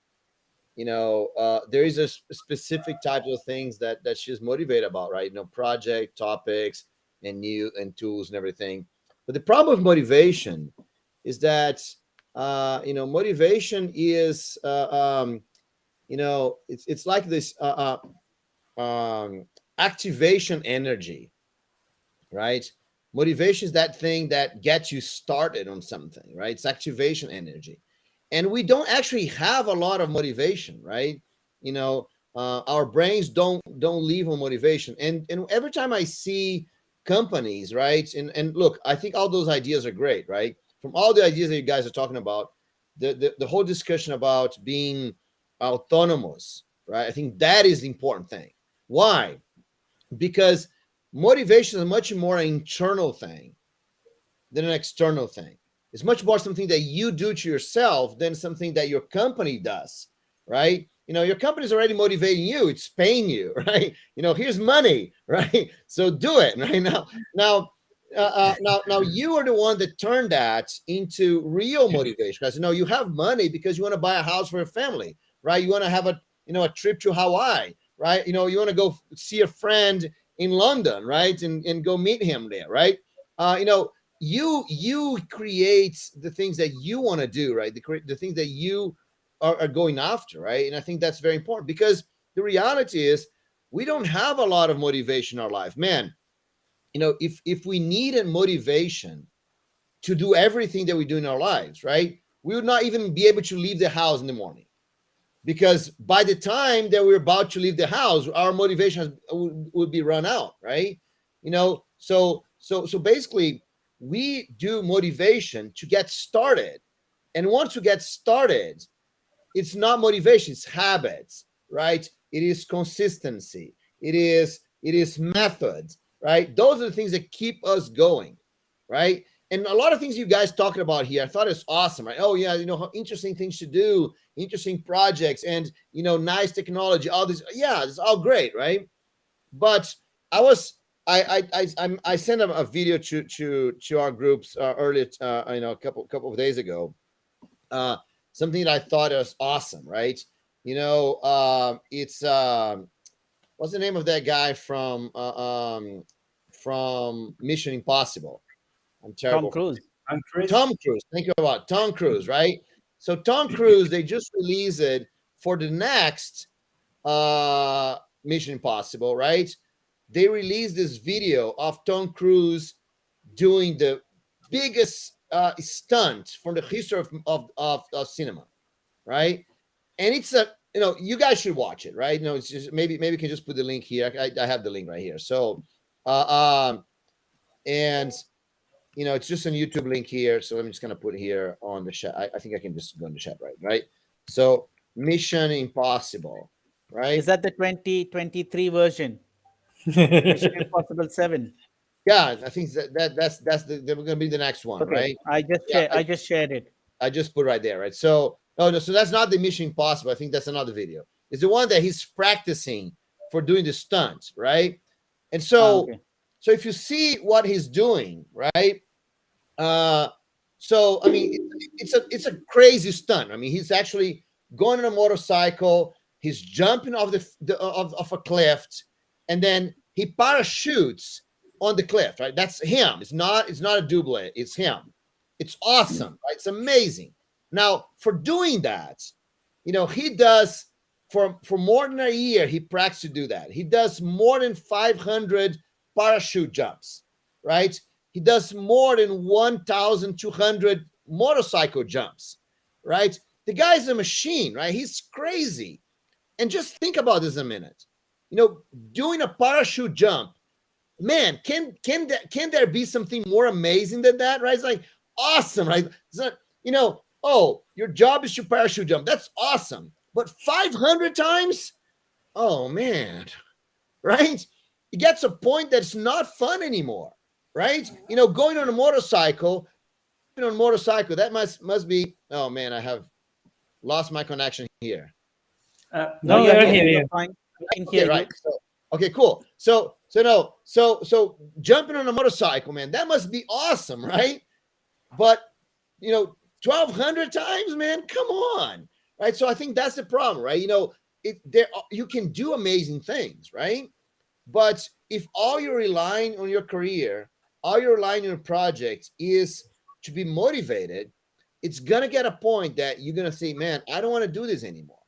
there is a specific type of things that she's motivated about, right? Project topics and new and tools and everything. But the problem with motivation is that motivation is it's like this activation energy, right? Motivation is that thing that gets you started on something, right? It's activation energy. And we don't actually have a lot of motivation, right? Our brains don't live on motivation. And every time I see companies, right? And look, I think all those ideas are great, right? From all the ideas that you guys are talking about, the whole discussion about being autonomous, right? I think that is the important thing. Why? Because motivation is a much more internal thing than an external thing. It's much more something that you do to yourself than something that your company does, right? Your company is already motivating you. It's paying you, right? Here's money, right? So do it, right? Now, you are the one that turned that into real motivation, because you have money because you want to buy a house for your family, right? You want to have a trip to Hawaii, right? You want to go see a friend in London, right? And go meet him there, right? You create the things that you want to do, right? The things that you are going after, right? And I think that's very important, because the reality is we don't have a lot of motivation in our life, man. If we needed motivation to do everything that we do in our lives, right, we would not even be able to leave the house in the morning, because by the time that we're about to leave the house, our motivation would be run out, right? So basically, we do motivation to get started, and once we get started, it's not motivation, it's habits, right? It is consistency, it is methods, right? Those are the things that keep us going, right? And a lot of things you guys talking about here, I thought it's awesome, right? Oh yeah, how interesting things to do, interesting projects, and nice technology, all this. Yeah, it's all great, right? But I sent a video to our groups earlier, a couple of days ago. Something that I thought was awesome, right? It's what's the name of that guy from Mission Impossible? I'm terrible. Tom Cruise. Tom Cruise. Think about Tom Cruise, right? So Tom Cruise, they just released it for the next Mission Impossible, right? They released this video of Tom Cruise doing the biggest stunt from the history of cinema, right? And it's you guys should watch it, right? It's just maybe we can just put the link here. I have the link right here. So and it's just a YouTube link here. So I'm just gonna put it here on the chat. I think I can just go in the chat, right? So Mission Impossible, right? Is that the 2023 version? Mission Impossible 7. Yeah, I think that's gonna be the next one, Okay. right? I just shared it. I just put right there, right? So no, so that's not the Mission Impossible. I think that's another video. It's the one that he's practicing for doing the stunt, right? And so Okay. so if you see what he's doing, right? So I mean, it's a crazy stunt. I mean, he's actually going on a motorcycle. He's jumping off of a cliff, and then he parachutes on the cliff. Right, that's him. It's not a double. It's him. It's awesome, right? It's amazing. Now, for doing that, he does for more than a year, he practiced to do that. He does more than 500 parachute jumps, right? He does more than 1,200 motorcycle jumps, right? The guy's a machine, right? He's crazy. And just think about this a minute. Doing a parachute jump, man, can there be something more amazing than that, right? It's like awesome, right? It's not, oh, your job is to parachute jump. That's awesome. But 500 times? Oh, man, right? It gets a point that's not fun anymore, right? Going on a motorcycle, that must be, oh, man, I have lost my connection here. No, you're you're here. here. You're fine. We can hear Okay, right. you. So, okay, cool. So jumping on a motorcycle, man, that must be awesome, right? But 1,200 times, man, come on, right? So I think that's the problem, right? You can do amazing things, right? But if all you're relying on your career, all you're relying on your project is to be motivated, it's gonna get a point that you're gonna say, man, I don't want to do this anymore,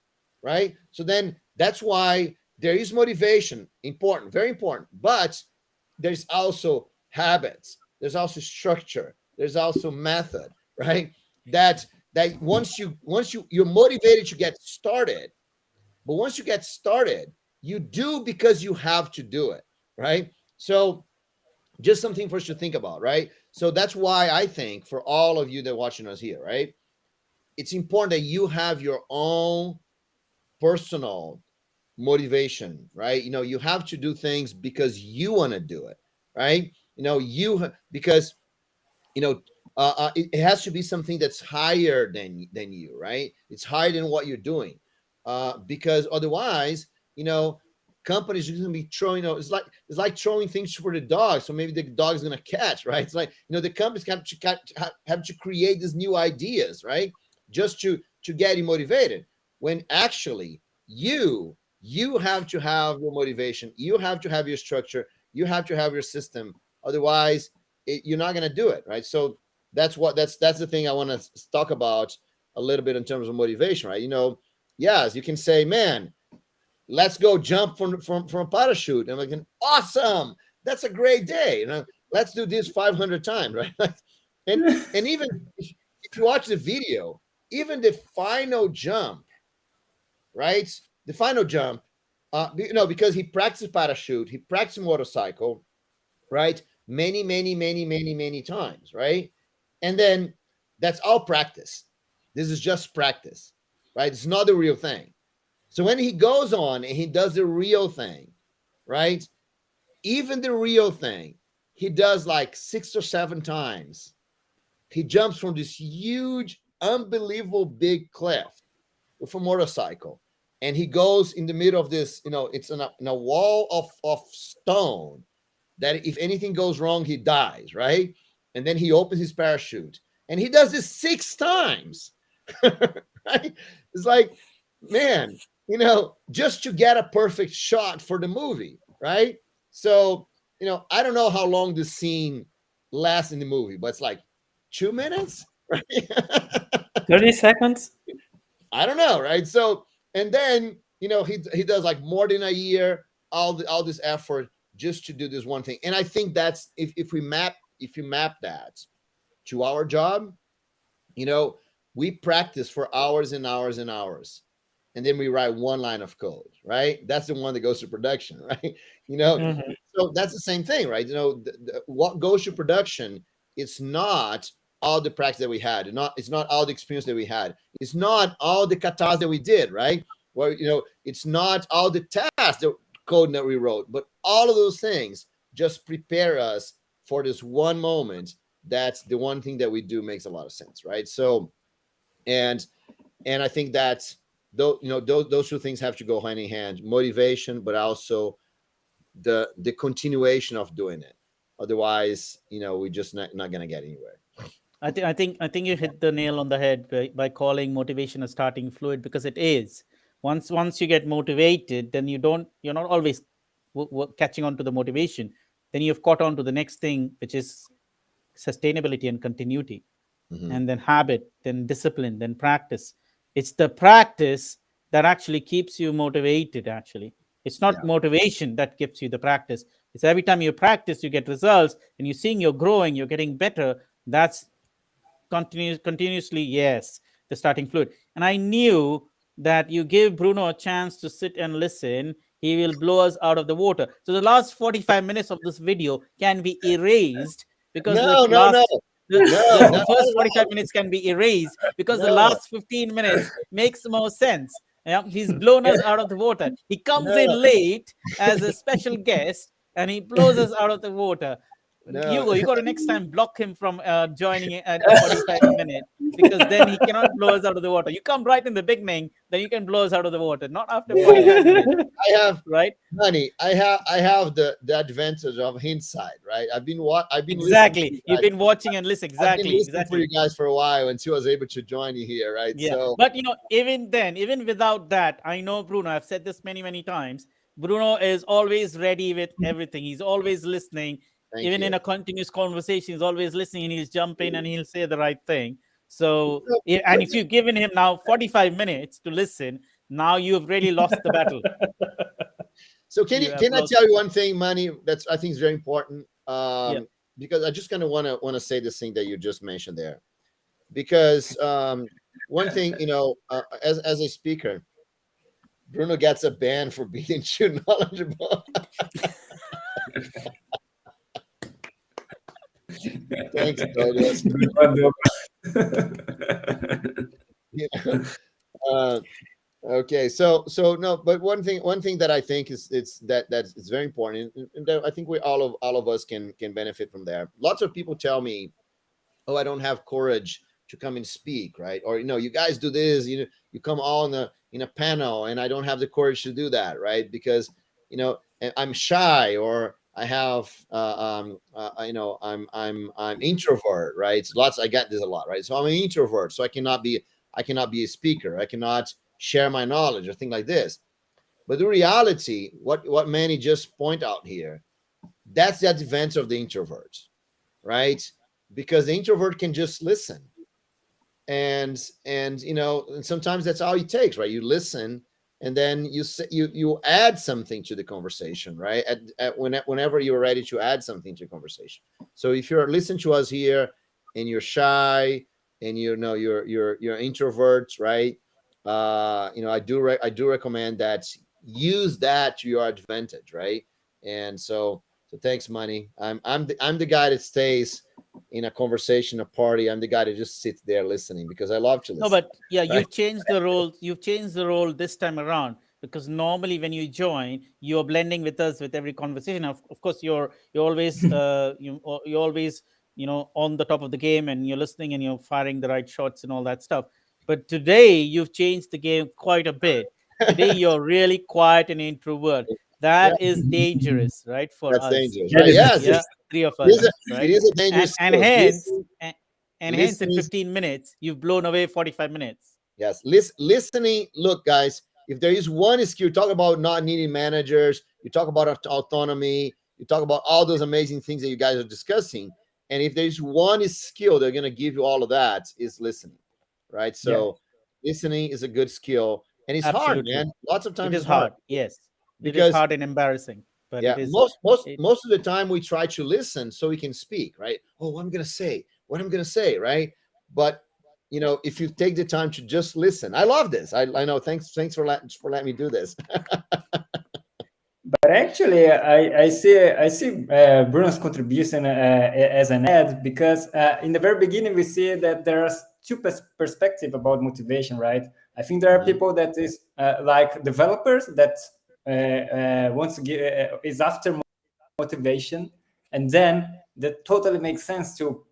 right? So then that's why there is motivation, important, very important, but there's also habits, there's also structure, there's also method, right? That once you're motivated to get started, but once you get started, you do because you have to do it, right? So just something for us to think about, right? So that's why I think for all of you that are watching us here, right, it's important that you have your own personal motivation, right? You have to do things because you want to do it, right? Because it has to be something that's higher than you, right? It's higher than what you're doing, because otherwise, companies are going to be throwing. It's like throwing things for the dog, so maybe the dog's going to catch, right? It's like the companies have to create these new ideas, right? Just to get you motivated. When actually you have to have your motivation, you have to have your structure, you have to have your system. Otherwise, you're not going to do it, right? So that's the thing I want to talk about a little bit in terms of motivation, right? Yes, you can say, man, let's go jump from a parachute. And I'm like, awesome, that's a great day. Let's do this 500 times, right? and even if you watch the video, even the final jump, right? The final jump, because he practiced parachute, he practiced motorcycle, right? Many times, right? And then that's all practice. This is just practice, right? It's not the real thing. So when he goes on and he does the real thing, right? Even the real thing, he does like 6 or 7 times. He jumps from this huge, unbelievable big cliff with a motorcycle. And he goes in the middle of this, it's in a wall of stone that if anything goes wrong, he dies, right? And then he opens his parachute. And he does this 6 times, right? It's like, man, just to get a perfect shot for the movie, right? So, I don't know how long this scene lasts in the movie, but it's like 2 minutes, right? 30 seconds? I don't know, right? So, and then, he does like more than a year, all this effort just to do this one thing. And I think that's, if you map that to our job, we practice for hours and hours and hours. And then we write one line of code, right? That's the one that goes to production, right? So that's the same thing, right? What goes to production, it's not all the practice that we had. It's not all the experience that we had. It's not all the katas that we did, right? Well, it's not all the tasks, the code that we wrote, but all of those things just prepare us for this one moment. That's the one thing that we do makes a lot of sense, right? So, and I think that's, those 2 things have to go hand in hand: motivation, but also the continuation of doing it. Otherwise, we're just not going to get anywhere. I think you hit the nail on the head by calling motivation a starting fluid, because it is. Once you get motivated, then you're not always catching on to the motivation. Then you've caught on to the next thing, which is sustainability and continuity. and then habit, then discipline, then practice. It's the practice that actually keeps you motivated. Actually, it's not motivation that gives you the practice. It's every time you practice, you get results, and you're seeing you're growing, you're getting better. That's continuously, yes, the starting fluid. And I knew that you give Bruno a chance to sit and listen, he will blow us out of the water. So the last 45 minutes of this video can be erased because the first 45 minutes can be erased because the last 15 minutes makes more sense. Yeah, he's blown us out of the water. He comes in late as a special guest and he blows us out of the water. Hugo, you got to next time block him from joining at 45 minutes because then he cannot blow us out of the water. You come right in the beginning, then you can blow us out of the water, not after 45 minutes. I have right, honey. I have the advantage of hindsight, right? I've been exactly. You've been watching and listening. I've been Exactly, listening for you guys for a while until I was able to join you here, right? Yeah. So, But even then, even without that, I know Bruno. I've said this many times. Bruno is always ready with everything. He's always listening. Even in a continuous conversation, he's always listening and he's jumping and he'll say the right thing. So, and if you've given him now 45 minutes to listen, now you've really lost the battle. So can I tell you one thing, Manny? That's I think is very important. Because I just kind of want to say this thing that you just mentioned there. Because one thing, as a speaker, Bruno gets a ban for being too knowledgeable. Thanks, Douglas. Okay, so no, but one thing that I think is it's very important, and I think all of us can benefit from there. Lots of people tell me, "Oh, I don't have courage to come and speak," right? Or you guys do this, you come all in a panel, and I don't have the courage to do that, right? Because I'm shy, or I have I'm introvert, right? I get this a lot, right? So I'm an introvert, so I cannot be a speaker. I cannot share my knowledge or things like this. But the reality, what Manny just point out here, that's the advantage of the introvert, right? Because the introvert can just listen, and sometimes that's all it takes, right? You listen, and then you add something to the conversation, right? Whenever you're ready to add something to the conversation. So if you're listening to us here and you're shy and you're introverts, right? I do recommend that use that to your advantage, right? And so thanks, Manny. I'm the guy that stays in a conversation, a party. I'm the guy that just sits there listening because I love to listen. No, but yeah, right? You've changed the role. You've changed the role this time around because normally when you join, you're blending with us with every conversation. Of course, you're always you're always on the top of the game and you're listening and you're firing the right shots and all that stuff. But today you've changed the game quite a bit. Today you're really quiet and introvert. That is dangerous, right? For us. Dangerous. Right? Yes, three of us. Right? It is a dangerous and hence in 15 minutes, you've blown away 45 minutes. Yes. Listening. Look, guys, if there is one skill, talk about not needing managers, you talk about autonomy, you talk about all those amazing things that you guys are discussing. And if there's one skill they're going to give you all of that, is listening, right? So listening is a good skill. And it's hard, man. Lots of times it is hard. Yes. Because it is hard and embarrassing. But it is, most of the time we try to listen so we can speak, right? Oh, what I'm going to say, right? But if you take the time to just listen, I love this. I know. Thanks for letting me do this. But actually, I see Bruno's contribution as an ad because in the very beginning we see that there are two perspectives about motivation, right? I think there are people that is like developers that wants to give is after motivation, and then that totally makes sense to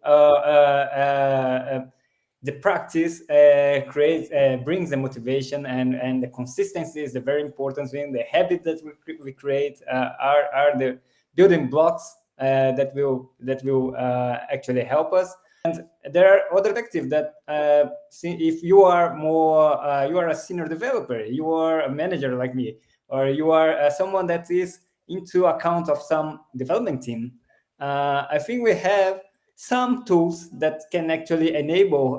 the practice brings the motivation, and the consistency is the very important thing. The habit that we create are the building blocks that will actually help us. And there are other perspectives that if you are more you are a senior developer, you are a manager like me, or you are someone that is into account of some development team. I think we have some tools that can actually enable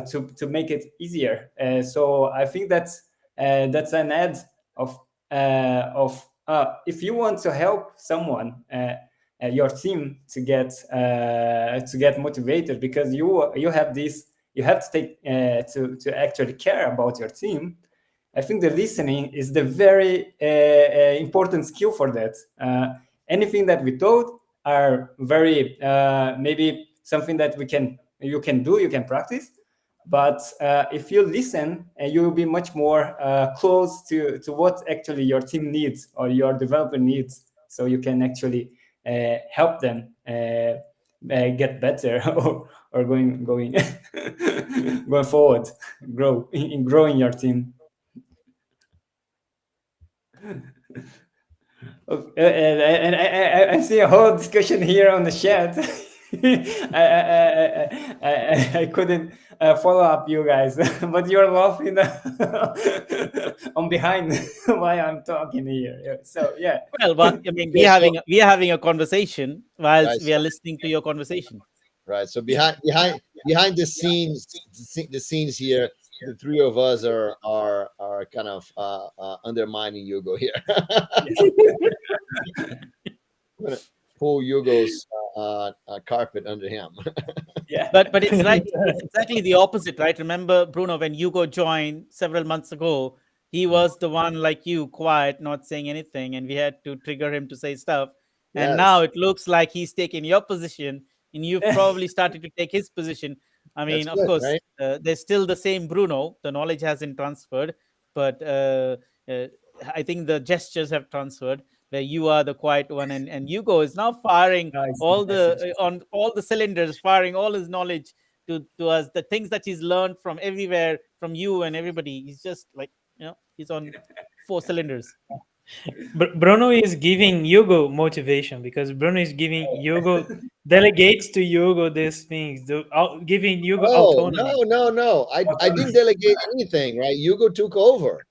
to make it easier. So I think that's an ad of if you want to help someone, your team to get motivated, because you have this, you have to take to actually care about your team. I think the listening is the very important skill for that. Anything that we told are very maybe something that you can practice, but if you listen, you will be much more close to what actually your team needs or your developer needs, so you can actually help them get better or going going forward, growing your team. Okay, and I see a whole discussion here on the chat. I couldn't follow up you guys, but you're laughing on behind while I'm talking here. So yeah. Well, but I mean, we are having a conversation whilst we are listening to your conversation. Right. So behind the scenes here, the three of us are kind of undermining Hugo here. I'm gonna pull Hugo's carpet under him. Yeah. But it's like it's exactly the opposite, right? Remember, Bruno, when Hugo joined several months ago, he was the one like you, quiet, not saying anything, and we had to trigger him to say stuff. And Yes. now it looks like he's taking your position, and you've probably started to take his position. I mean, That's of good, course, right? there's still the same Bruno. The knowledge hasn't transferred, but I think the gestures have transferred. Where you are the quiet one, and Hugo is now firing Nice. all the on all the cylinders, firing all his knowledge to us, the things that he's learned from everywhere, from you and everybody. He's just like, he's on 4 cylinders. Bruno is giving Hugo motivation, because Bruno is giving Hugo, delegates to Hugo these things, giving Hugo autonomy. No. I didn't delegate anything, right? Hugo took over,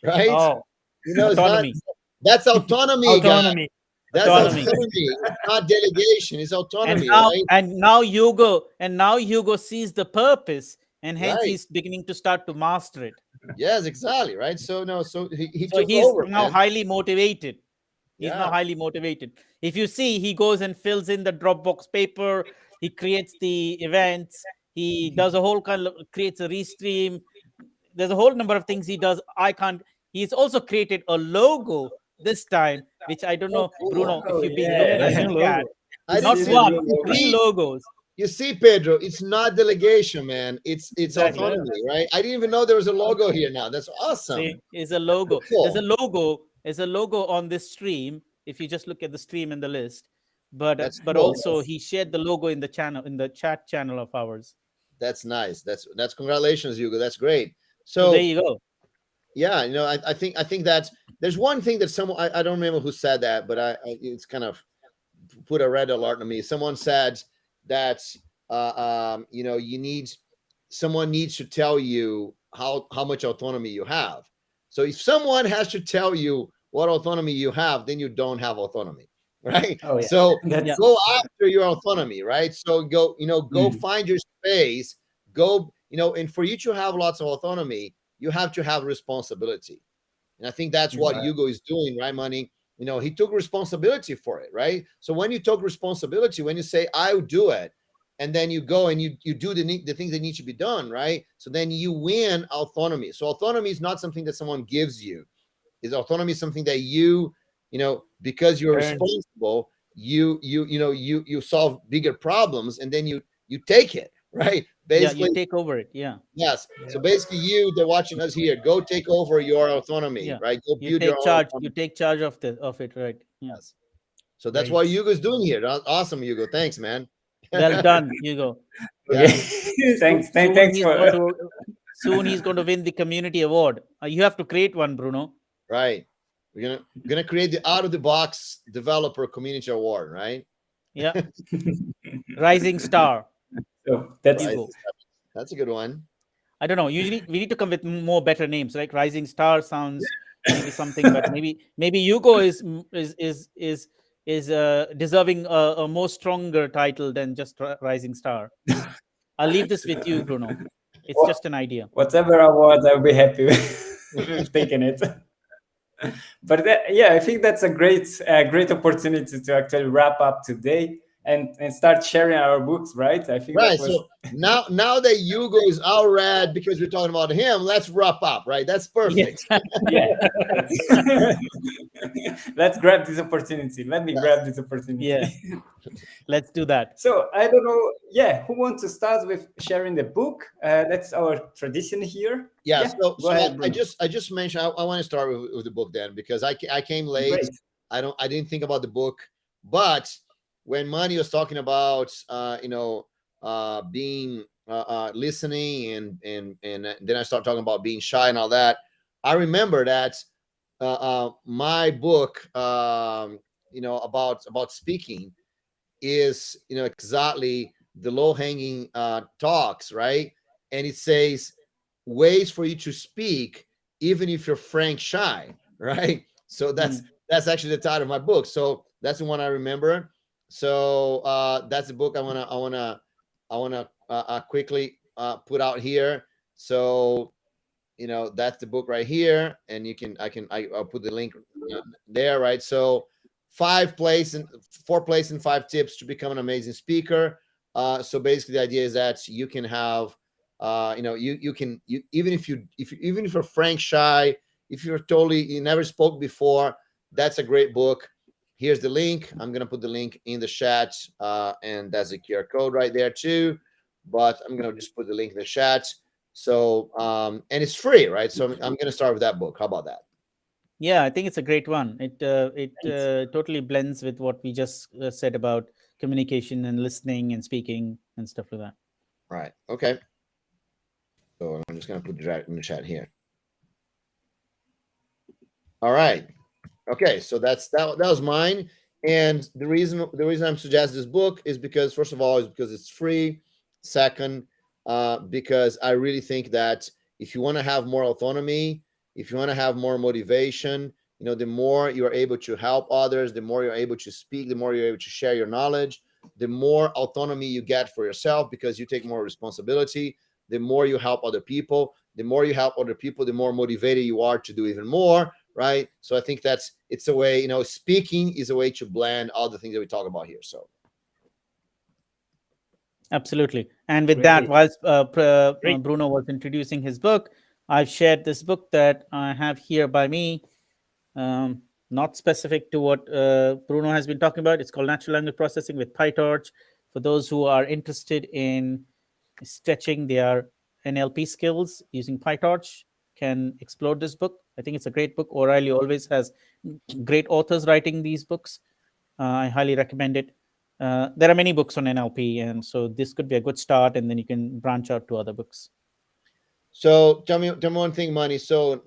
right? Oh, It's Autonomy. that's autonomy. autonomy. That's Autonomy. autonomy. It's not delegation. It's And autonomy, now, right? and now Hugo sees the purpose, and hence Right. he's beginning to start to master it. Yes, exactly, right? So he So took he's over, now man. highly motivated. He's now Yeah. highly motivated. If you see, he goes and fills in the Dropbox paper. He creates the events. He does a whole creates a restream. There's a whole number of things he does. He's also created a logo this time, which I don't know, Bruno, if you've been looking at the chat. I Not didn't see one, the 3 logos. You see, Pedro, it's not delegation, man. It's Exactly. autonomy, right? I didn't even know there was a logo here now. That's awesome. See, is a logo. Cool. There's a logo on this stream. If you just look at the stream in the list, but That's but cool. also he shared the logo in the channel, in the chat channel of ours. That's nice. That's congratulations, Hugo. That's great. So So there you go. yeah, I think that there's one thing that someone, I don't remember who said that, but it's kind of put a red alert on me. Someone said that someone needs to tell you how much autonomy you have. So if someone has to tell you what autonomy you have, then you don't have autonomy, right? Oh, yeah. So That's- go after your autonomy, right? So go find your space, and for you to have lots of autonomy, you have to have responsibility. And I think that's what Right. Hugo is doing, right, Manny? He took responsibility for it, right? So when you took responsibility, when you say, I'll do it, and then you go and you do the things that need to be done, right? So then you win autonomy. So autonomy is not something that someone gives you. Is autonomy something that you because you're Earned. responsible, you solve bigger problems, and then you take it, right? Basically, Yeah, you take over it. Yeah. yes. So basically, you that watching us here, go take over your autonomy, Yeah. right? Go You build your take own charge. autonomy. You take charge of it, right? Yeah. Yes. So that's Right. what Hugo's doing here. Awesome, Hugo. Thanks, man. Well done, Hugo. Yeah. Okay. thanks Soon for soon he's going to win the community award. You have to create one, Bruno. Right. We're gonna create the out of the box developer community award, right? Yeah. Rising star. so that's Right. Hugo. That's a good one. I don't know. Usually we need to come with more better names. Like Rising Star sounds maybe something, but maybe Hugo is is deserving a more stronger title than just Rising Star. I'll leave this with you, Bruno. It's just an idea. Whatever award, I'll be happy with taking it. But yeah, I think that's a great opportunity to actually wrap up today and start sharing our books, right? I think Right. that was So now that Hugo is all red because we're talking about him, let's wrap up, right? That's perfect. yeah. Let's grab this opportunity. Let me grab this opportunity. Yeah. Let's do that. So I don't know. Yeah, who wants to start with sharing the book? That's our tradition here. Yeah. So go ahead, I Bruno. just mentioned I want to start with the book then, because I came late. Great. I didn't think about the book, but when Manny was talking about being listening and then I start talking about being shy and all that, I remember that my book about speaking is exactly the low-hanging talks, right? And it says ways for you to speak even if you're frank shy, right? So that's actually the title of my book. So that's the one I remember. So that's the book I wanna quickly put out here. So that's the book right here, and I'll put the link there, right? So 4 plays and 5 tips to become an amazing speaker. So basically the idea is that you can have even if you're frank shy, if you never spoke before, that's a great book. Here's the link. I'm gonna put the link in the chat, and that's a QR code right there too, but I'm gonna just put the link in the chat. So and it's free, right? So I'm gonna start with that book. How about that? Yeah, I think it's a great one. It totally blends with what we just said about communication and listening and speaking and stuff like that. Right. Okay. So I'm just going to put it in the chat here. All right. Okay. So that was mine. And the reason I'm suggesting this book is because, first of all, is because it's free. Second, because I really think that if you want to have more autonomy, if you want to have more motivation, the more you are able to help others, the more you're able to speak, the more you're able to share your knowledge, the more autonomy you get for yourself because you take more responsibility, the more you help other people, the more you help other people, the more motivated you are to do even more, right? So I think it's a way, speaking is a way to blend all the things that we talk about here. So. Absolutely. And with that, whilst Bruno was introducing his book, I've shared this book that I have here by me, not specific to what Bruno has been talking about. It's called Natural Language Processing with PyTorch. For those who are interested in stretching their NLP skills using PyTorch, can explore this book. I think it's a great book. O'Reilly always has great authors writing these books. I highly recommend it. There are many books on NLP, and so this could be a good start, and then you can branch out to other books. So tell me one thing, Manny. So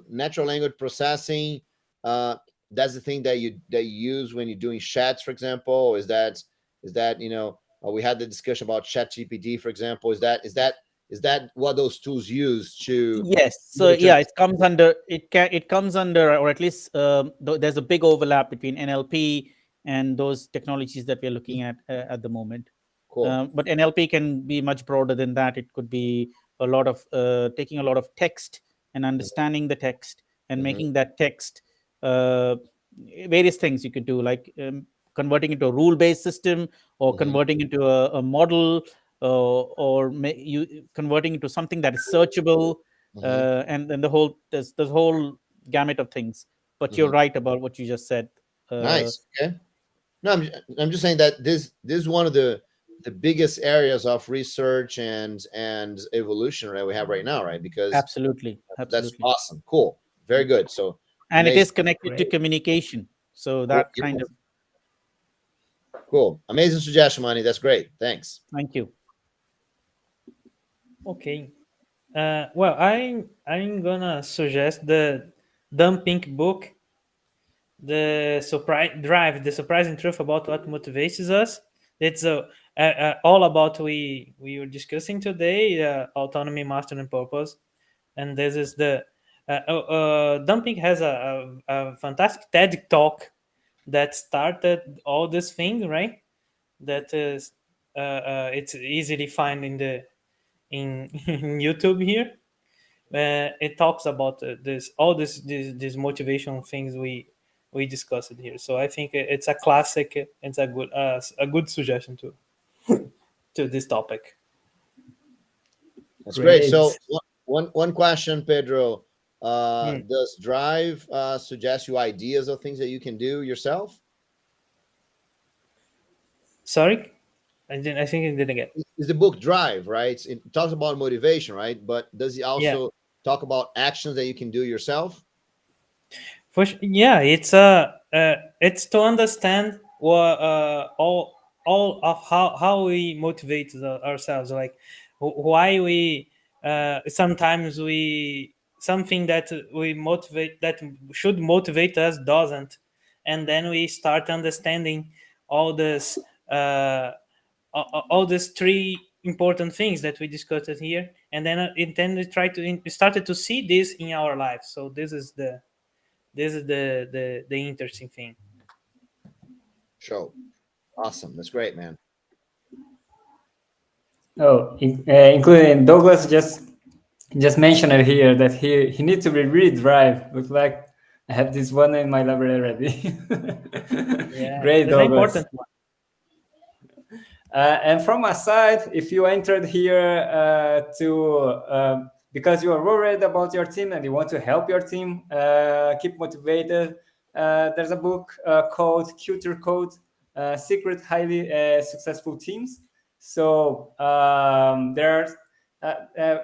natural language processing, that's the thing that you use when you're doing chats, for example. Or is that we had the discussion about ChatGPT, for example. Is that what those tools use to? Yes. So yeah, it comes under, or at least there's a big overlap between NLP and those technologies that we're looking at the moment. Cool. But NLP can be much broader than that. It could be a lot of taking a lot of text and understanding the text and making that text various things you could do, like converting into a rule-based system, or converting into a model, or converting into something that is searchable, and then there's the whole gamut of things. But you're right about what you just said. Nice. Okay. No, I'm just saying that this is one of the biggest areas of research and evolution that we have right now, right? Because absolutely. That's awesome. Cool. Very good. So, and amazing. It is connected to communication. So that kind of cool. Amazing suggestion, Manny. That's great. Thanks. Thank you. Okay. Well, I'm gonna suggest the Dan Pink book, The Surprising Truth About What Motivates Us. It's all about we were discussing today, autonomy, mastery, and purpose. And this is the Dan Pink has a fantastic TED talk that started all this thing, right? That is, it's easily find in the in YouTube here. It talks about this all this motivational things we discussed here. So I think it's a classic. It's a good suggestion to this topic. That's great. So Great. one question, Pedro. Hmm. Does Drive suggest you ideas of things that you can do yourself? Sorry, I think I didn't get. Is the book Drive, right? It talks about motivation, right? But does it Yeah. also talk about actions that you can do yourself? Yeah, it's to understand what all of how we motivate ourselves, like why we sometimes we something that we motivate that should motivate us doesn't, and then we start understanding all this all these three important things that we discussed here, and then we try to we started to see this in our lives. So this is the interesting thing. Show. Awesome. That's great, man. Oh, including Douglas just mentioned it here that he needs to reread Drive. Looks like I have this one in my library already. Yeah, Great, that's an Douglas. important one. And from my side, if you entered here because you are worried about your team and you want to help your team keep motivated, there's a book called Culture Code: Secret Highly Successful Teams. So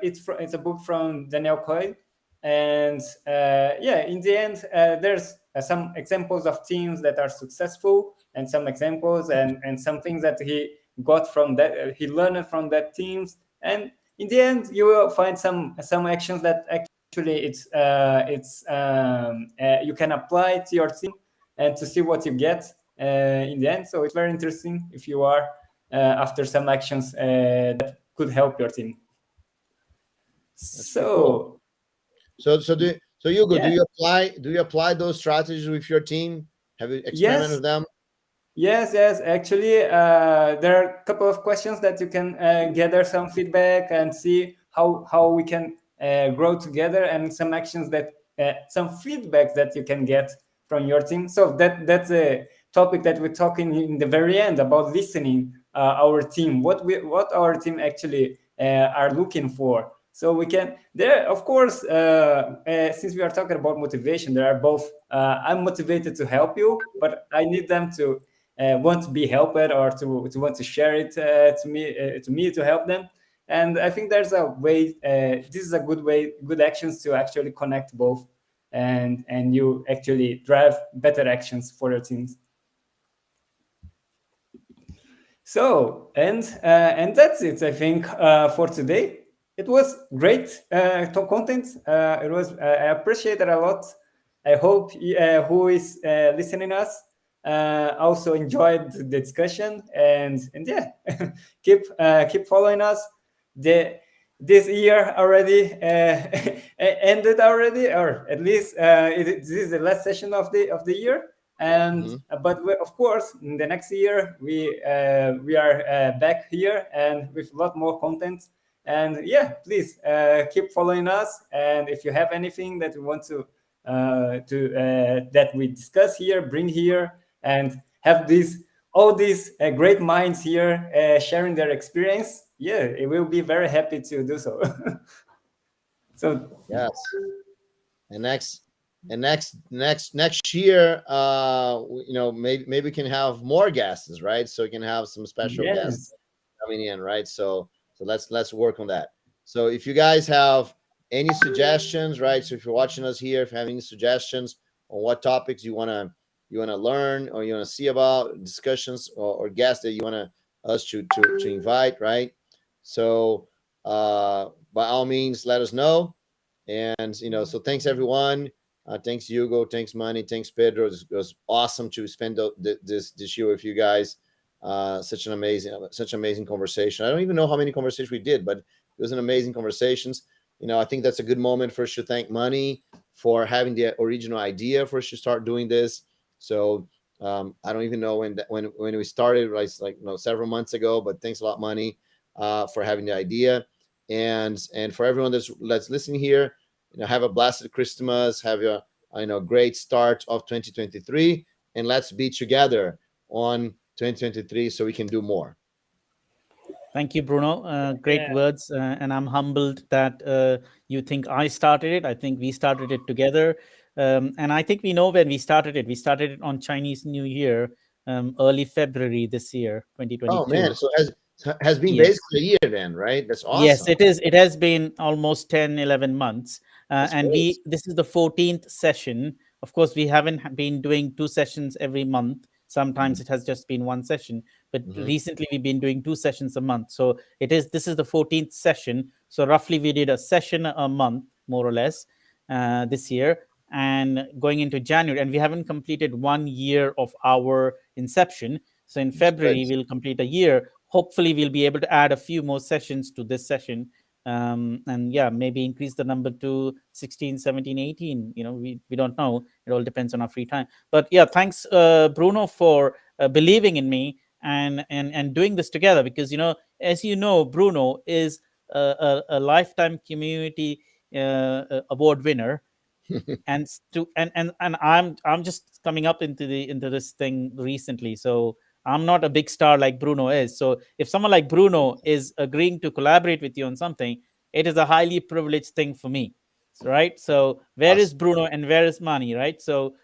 it's a book from Daniel Coyle, and in the end, there's some examples of teams that are successful, and some examples and some things that he got from that he learned from that teams, and in the end you will find some actions that actually you can apply to your team and to see what you get in the end. So it's very interesting if you are after some actions that could help your team. That's pretty cool. So Hugo, Yeah. do you apply those strategies with your team? Have you experimented with them? Yes. Actually, there are a couple of questions that you can gather some feedback and see how we can grow together, and some actions that some feedback that you can get from your team. So that's a topic that we're talking in the very end about listening our team, what our team actually are looking for. So we can there, of course, since we are talking about motivation, there are both. I'm motivated to help you, but I need them to want to be helped or to want to share it to me to help them. And I think there's a way. This is a good way, good actions to actually connect both, and you actually drive better actions for your teams. So and that's it. I think for today. It was great content. It was. I appreciate it a lot. I hope who is listening us also enjoyed the discussion, and yeah, keep following us. This year already ended already, or at least this is the last session of the year. And but of course, in the next year we are back here and with a lot more content. And yeah, please keep following us. And if you have anything that you want to that we discuss here, bring here, and have all these great minds here sharing their experience, yeah, it will be very happy to do so. So yes, and next year, maybe we can have more guests, right? So we can have some special guests yes, coming in, right? So let's work on that. So if you guys have any suggestions, right? So if you're watching us here, if you have any suggestions on what topics you wanna learn or you wanna see about discussions or guests that you wanna us to invite, right? So by all means, let us know. And so thanks everyone. Thanks Hugo. Thanks Manny. Thanks Pedro. It was awesome to spend this year with you guys. Such amazing conversation. I don't even know how many conversations we did, but it was an amazing conversations. I think that's a good moment for us to thank Manny for having the original idea for us to start doing this. So I don't even know when we started, like several months ago. But thanks a lot, Money, for having the idea, and for everyone that's listening here. Have a blessed Christmas. Have a great start of 2023, and let's be together on 2023 so we can do more. Thank you, Bruno. Great Yeah. words. And I'm humbled that you think I started it. I think we started it together. And I think we know when we started it. We started it on Chinese New Year, early February this year, 2022. Oh man, so has been Yes. basically a year then, right? That's Yes, awesome. it is. It has been almost 10, 11 months. That's And great. this is the 14th session. Of course, we haven't been doing 2 sessions every month. Sometimes it has just been 1 session, but recently we've been doing 2 sessions a month. So this is the 14th session. So roughly we did a session a month, more or less, this year. And going into January, and we haven't completed 1 year of our inception. So in February, we'll complete a year. Hopefully, we'll be able to add a few more sessions to this session. And yeah, maybe increase the number to 16, 17, 18. We don't know. It all depends on our free time. But yeah, thanks, Bruno, for believing in me and doing this together. Because, as you know, Bruno is a lifetime community award winner. And I'm just coming up into this thing recently, so I'm not a big star like Bruno is. So if someone like Bruno is agreeing to collaborate with you on something, it is a highly privileged thing for me, right? So where is Bruno and where is Money, right? So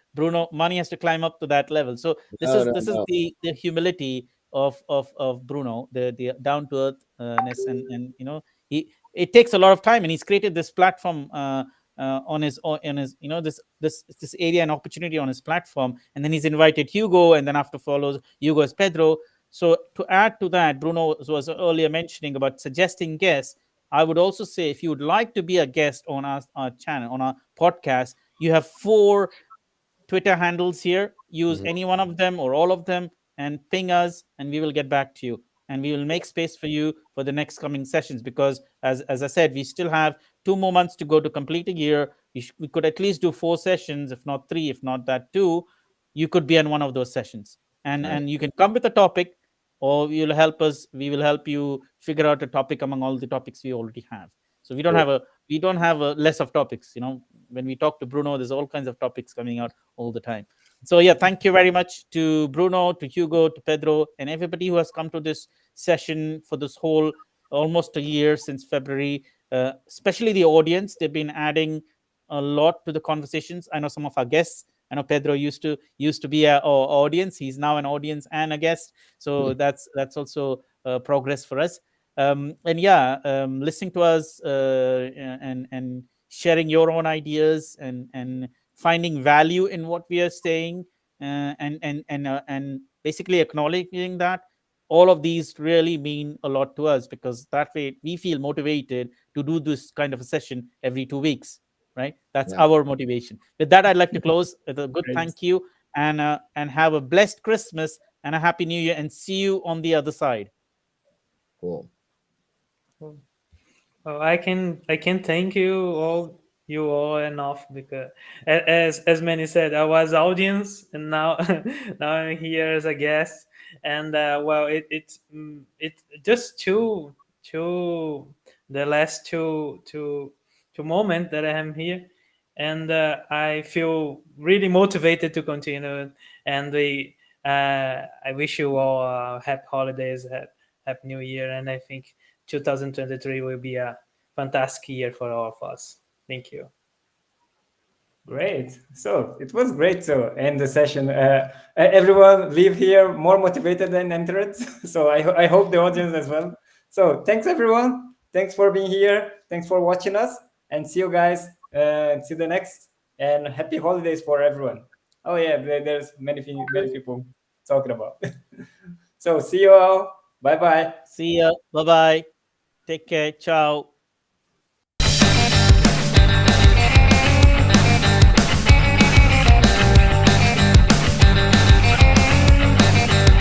Money has to climb up to that level. So this is the humility of Bruno, the down to earthness, and it takes a lot of time, and he's created this platform on his this area and opportunity on his platform, and then he's invited Hugo, and then after follows Hugo is Pedro. So to add to that, Bruno was earlier mentioning about suggesting guests. I would also say, if you would like to be a guest on our channel, on our podcast, you have 4 Twitter handles here. Use any one of them or all of them and ping us, and we will get back to you. And we will make space for you for the next coming sessions, because as I said, we still have 2 more months to go to complete a year. We could at least do 4 sessions, if not 3, if not that 2. You could be on one of those sessions, and you can come with a topic, or we will help you figure out a topic among all the topics we already have. So we don't have a less of topics. When we talk to Bruno, there's all kinds of topics coming out all the time. So yeah, thank you very much to Bruno, to Hugo, to Pedro, and everybody who has come to this session for this whole almost a year since February. Especially the audience, they've been adding a lot to the conversations. I know some of our guests. I know Pedro used to be our audience. He's now an audience and a guest. So that's also progress for us. And yeah, listening to us and sharing your own ideas and finding value in what we are saying, and basically acknowledging that all of these really mean a lot to us, because that way we feel motivated to do this kind of a session every 2 weeks, right? That's our motivation. With that, I'd like to close with a good thank you, and have a blessed Christmas and a happy New Year, and see you on the other side. Cool. Well, I can thank you all enough, because as many said, I was audience, and now now I'm here as a guest. And well, it's just two the last two moment that I am here, and I feel really motivated to continue. And I wish you all happy holidays, happy New Year, and I think 2023 will be a fantastic year for all of us. Thank you. Great. So it was great to end the session. Everyone leave here more motivated than entered. So I hope the audience as well. So thanks everyone. Thanks for being here. Thanks for watching us, and see you guys. See the next, and happy holidays for everyone. Oh yeah, there's many people talking about. So see you all. Bye bye. See ya. Bye bye. Take care. Ciao.